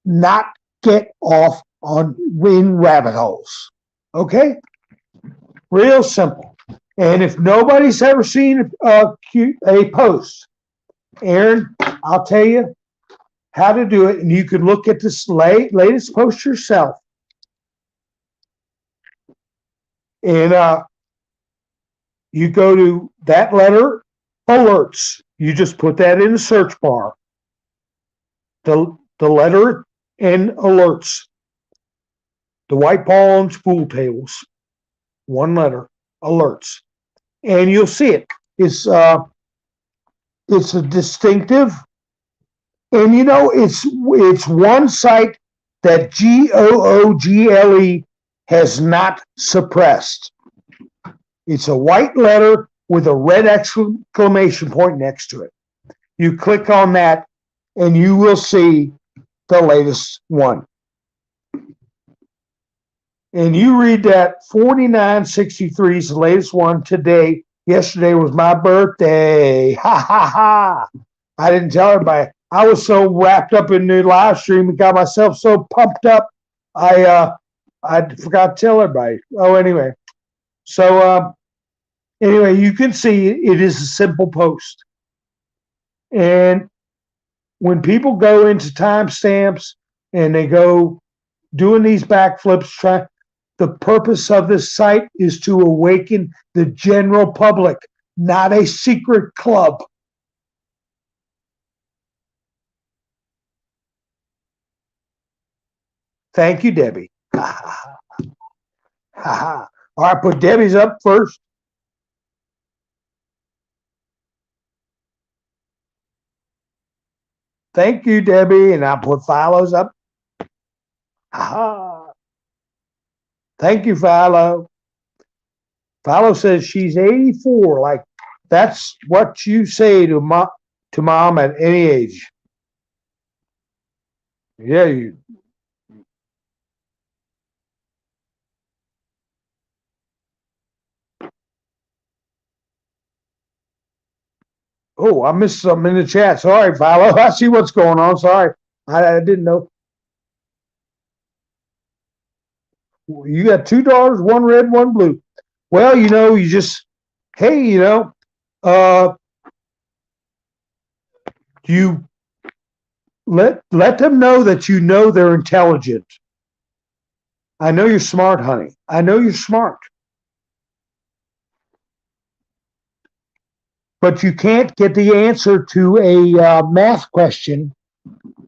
Speaker 1: not get off in rabbit holes. Okay? Real simple. And if nobody's ever seen a post, Aaron, I'll tell you how to do it, and you can look at this latest post yourself. And you go to that letter, alerts. You just put that in the search bar. The letter and alerts. The white ball on spool tables. One letter, alerts. And you'll see it. It's a distinctive, and it's one site that GOOGLE has not suppressed. It's a white letter with a red exclamation point next to it. You click on that and you will see the latest one. And you read that 4963 is the latest one today. Yesterday was my birthday. Ha ha ha. I didn't tell everybody. I was so wrapped up in the live stream and got myself so pumped up. I forgot to tell everybody. Oh, anyway. So, anyway, you can see it is a simple post. And when people go into timestamps and they go doing these backflips, the purpose of this site is to awaken the general public, not a secret club. Thank you, Debbie. All right, put Debbie's up first. Thank you, Debbie, and I'll put Philo's up. Thank you, Philo. Philo says she's 84. Like, that's what you say to mom at any age. Yeah, you. Oh, I missed something in the chat. Sorry, Philo. I see what's going on. Sorry. I didn't know. You got $2, one red, one blue. Well, you just, hey, you let them know that they're intelligent. I know you're smart, honey. I know you're smart. But you can't get the answer to a math question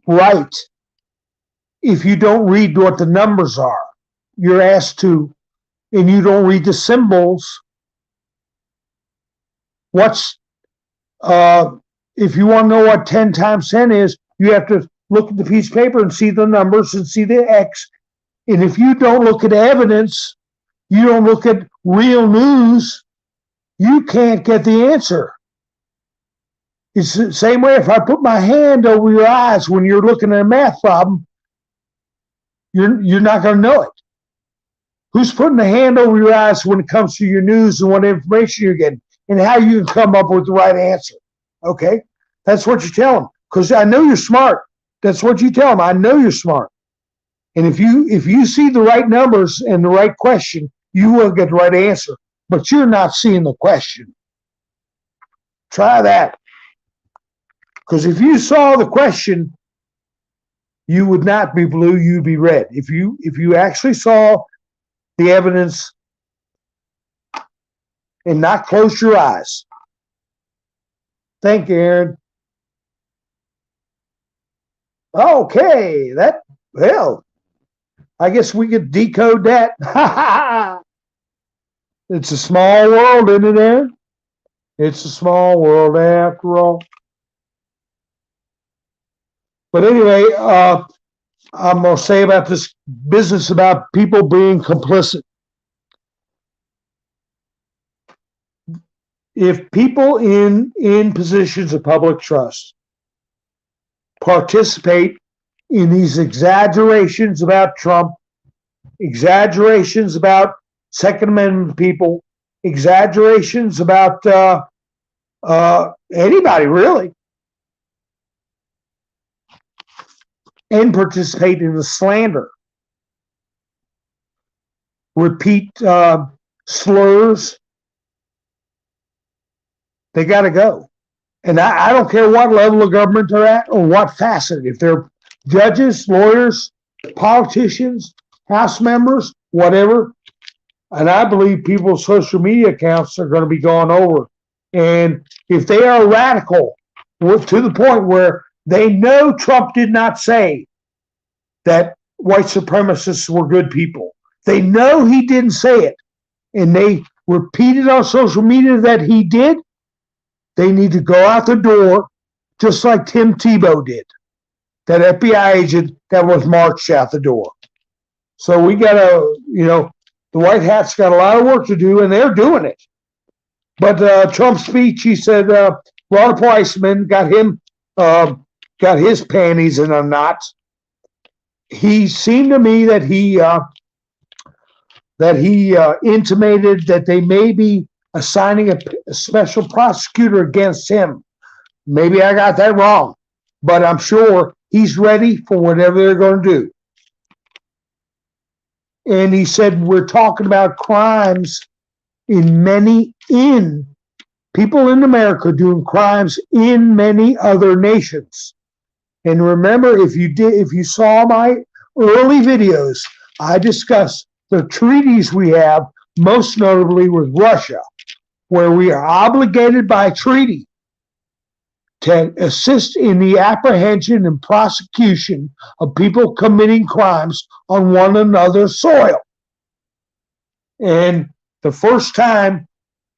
Speaker 1: right if you don't read what the numbers are. You're asked to, and you don't read the symbols. If you want to know what 10 times 10 is, you have to look at the piece of paper and see the numbers and see the X. And if you don't look at evidence, you don't look at real news, you can't get the answer. It's the same way if I put my hand over your eyes when you're looking at a math problem, you're not going to know it. Who's putting a hand over your eyes when it comes to your news and what information you're getting and how you can come up with the right answer? Okay? That's what you tell them. Because I know you're smart. That's what you tell them. I know you're smart. And if you see the right numbers and the right question, you will get the right answer. But you're not seeing the question. Try that. Because if you saw the question, you would not be blue, you'd be red. If you actually saw the evidence and not close your eyes. Thank you, Aaron. Okay, I guess we could decode that. It's a small world, isn't it, Aaron? It's a small world after all. But anyway, I'm going to say about this business about people being complicit. If people in positions of public trust participate in these exaggerations about Trump, exaggerations about Second Amendment people, exaggerations about anybody really, and participate in the slander, repeat slurs, they got to go. And I don't care what level of government they're at or what facet. If they're judges, lawyers, politicians, House members, whatever. And I believe people's social media accounts are going to be gone over. And if they are radical to the point where they know Trump did not say that white supremacists were good people. They know he didn't say it. And they repeated on social media that he did. They need to go out the door just like Tim Tebow did, that FBI agent that was marched out the door. So we got to, the White Hat's got a lot of work to do, and they're doing it. But Trump's speech, he said, Ron Weissman got his panties in a knot. He seemed to me that he intimated that they may be assigning a special prosecutor against him. Maybe I got that wrong, but I'm sure he's ready for whatever they're going to do. And he said, we're talking about crimes in people in America doing crimes in many other nations. And remember, if you saw my early videos, I discussed the treaties we have, most notably with Russia, where we are obligated by treaty to assist in the apprehension and prosecution of people committing crimes on one another's soil. And the first time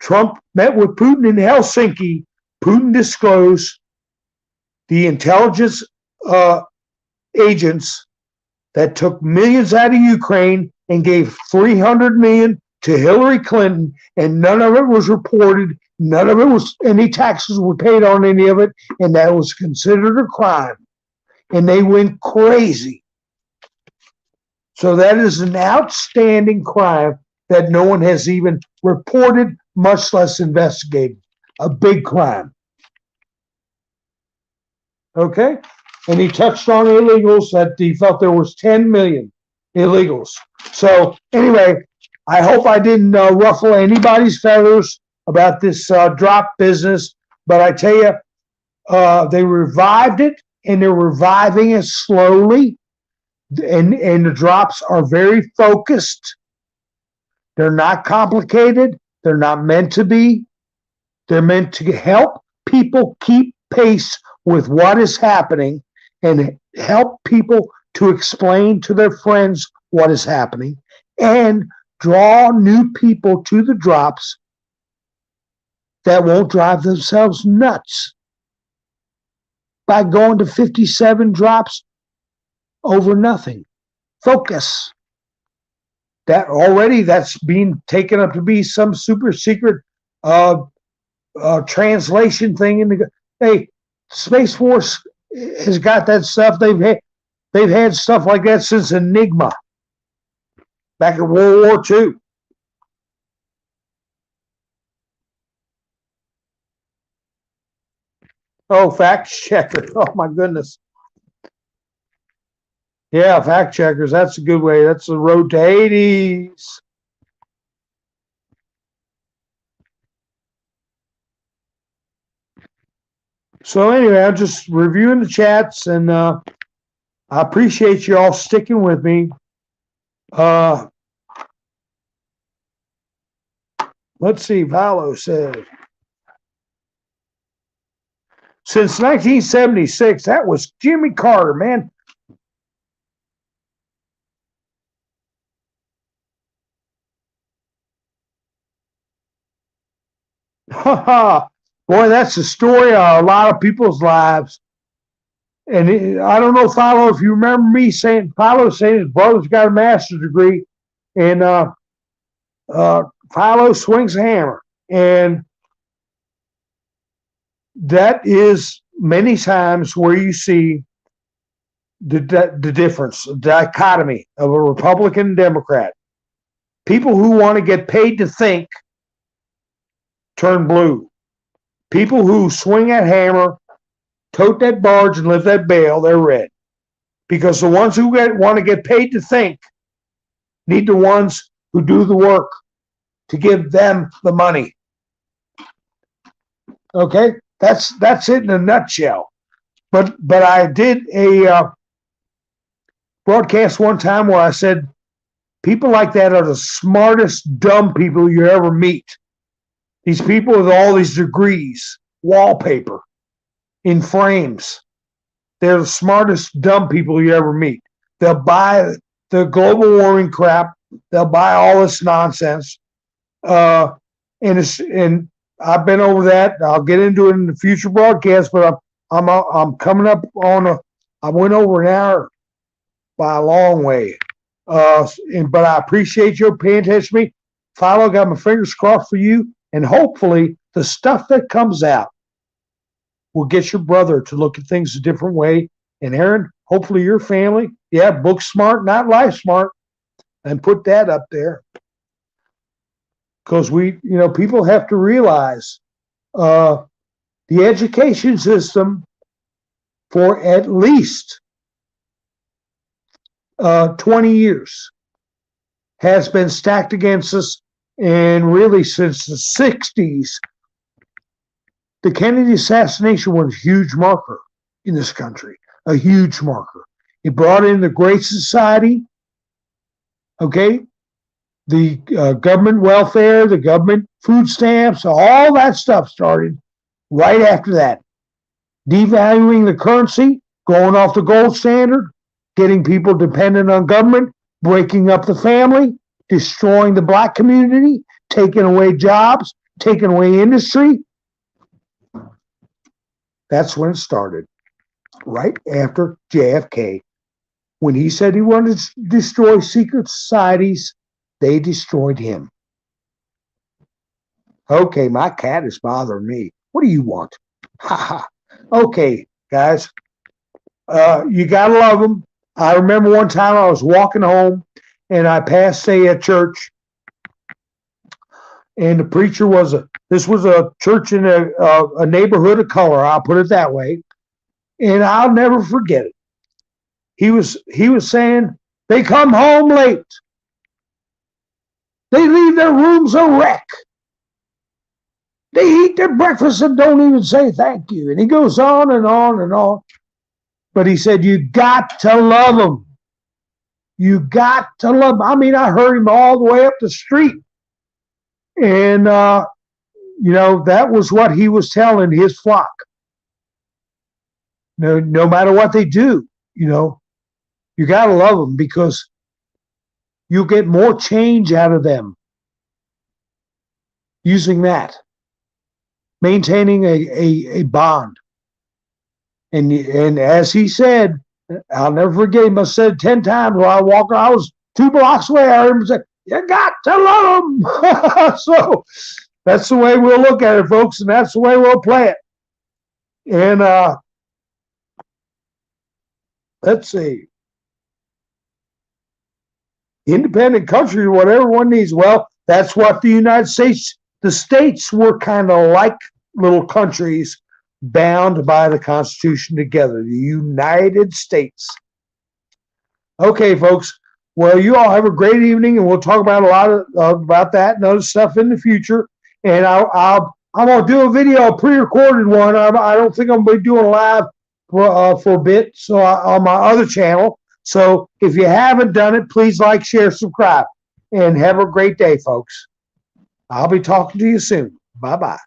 Speaker 1: Trump met with Putin in Helsinki, Putin disclosed the intelligence agents that took millions out of Ukraine and gave $300 million to Hillary Clinton, and none of it was reported. None of it was, any taxes were paid on any of it, and that was considered a crime. And they went crazy. So that is an outstanding crime that no one has even reported, much less investigated. A big crime. Okay? And he touched on illegals, that he felt there was 10 million illegals. So anyway, I hope I didn't ruffle anybody's feathers about this drop business, but I tell you, they revived it, and they're reviving it slowly, and the drops are very focused. They're not complicated. They're not meant to be. They're meant to help people keep pace with what is happening and help people to explain to their friends what is happening and draw new people to the drops that won't drive themselves nuts by going to 57 drops over nothing. Focus. That's being taken up to be some super secret translation thing. Hey, Space Force has got that stuff. They've had stuff like that since Enigma back in World War II. Oh, fact checker. Oh my goodness. Yeah, fact checkers. That's a good way. That's the road to Hades. So anyway, I'm just reviewing the chats, and I appreciate you all sticking with me. Let's see. Valo said, since 1976, that was Jimmy Carter, man. Boy, that's the story of a lot of people's lives. And I don't know, Philo, if you remember me saying, Philo saying his brother's got a master's degree, and Philo swings a hammer. And that is many times where you see the difference, the dichotomy of a Republican and Democrat. People who want to get paid to think turn blue. People who swing that hammer, tote that barge, and lift that bale, they're red. Because the ones who want to get paid to think need the ones who do the work to give them the money. Okay, that's it in a nutshell. But I did a broadcast one time where I said people like that are the smartest dumb people you ever meet. These people with all these degrees, wallpaper, in frames. They're the smartest dumb people you ever meet. They'll buy the global warming crap. They'll buy all this nonsense. And I've been over that. I'll get into it in the future broadcast, but I'm coming up on I went over an hour by a long way. But I appreciate you paying attention to me. Philo, got my fingers crossed for you, and hopefully the stuff that comes out will get your brother to look at things a different way. And Aaron, hopefully your family, book smart, not life smart, and put that up there. Because people have to realize the education system for at least 20 years has been stacked against us, and really since the 60s, the Kennedy assassination was a huge marker in this country, a huge marker. It brought in the Great Society, okay, the government welfare, the government food stamps, all that stuff started right after that. Devaluing the currency, going off the gold standard, getting people dependent on government, breaking up the family, destroying the black community, taking away jobs, taking away industry. That's when it started, right after JFK. When he said he wanted to destroy secret societies, they destroyed him. Okay, my cat is bothering me. What do you want? Ha ha. Okay, guys, you gotta love them. I remember one time I was walking home, and I passed a church, and the preacher this was a church in a neighborhood of color. I'll put it that way, and I'll never forget it. He was saying they come home late. They leave their rooms a wreck. They eat their breakfast and don't even say thank you. And he goes on and on and on. But he said, you got to love them. You got to love them. I mean, I heard him all the way up the street. And, you know, that was what he was telling his flock. No matter what they do, you know, you got to love them because you'll get more change out of them using that. Maintaining a bond. And as he said, I'll never forget, he must have said it 10 times while I walked. I was 2 blocks away. I heard him say, you got to love them. So that's the way we'll look at it, folks, and that's the way we'll play it. And let's see. Independent country, whatever one needs. Well, that's what the United States, the states were kind of like little countries bound by the Constitution together, the United States. Okay, folks. Well, you all have a great evening, and we'll talk about a lot of about that and other stuff in the future. And I'm gonna do a video, a pre-recorded one. I don't think I'm gonna be doing live for a bit, so on my other channel. So if you haven't done it, please like, share, subscribe, and have a great day, folks. I'll be talking to you soon. Bye-bye.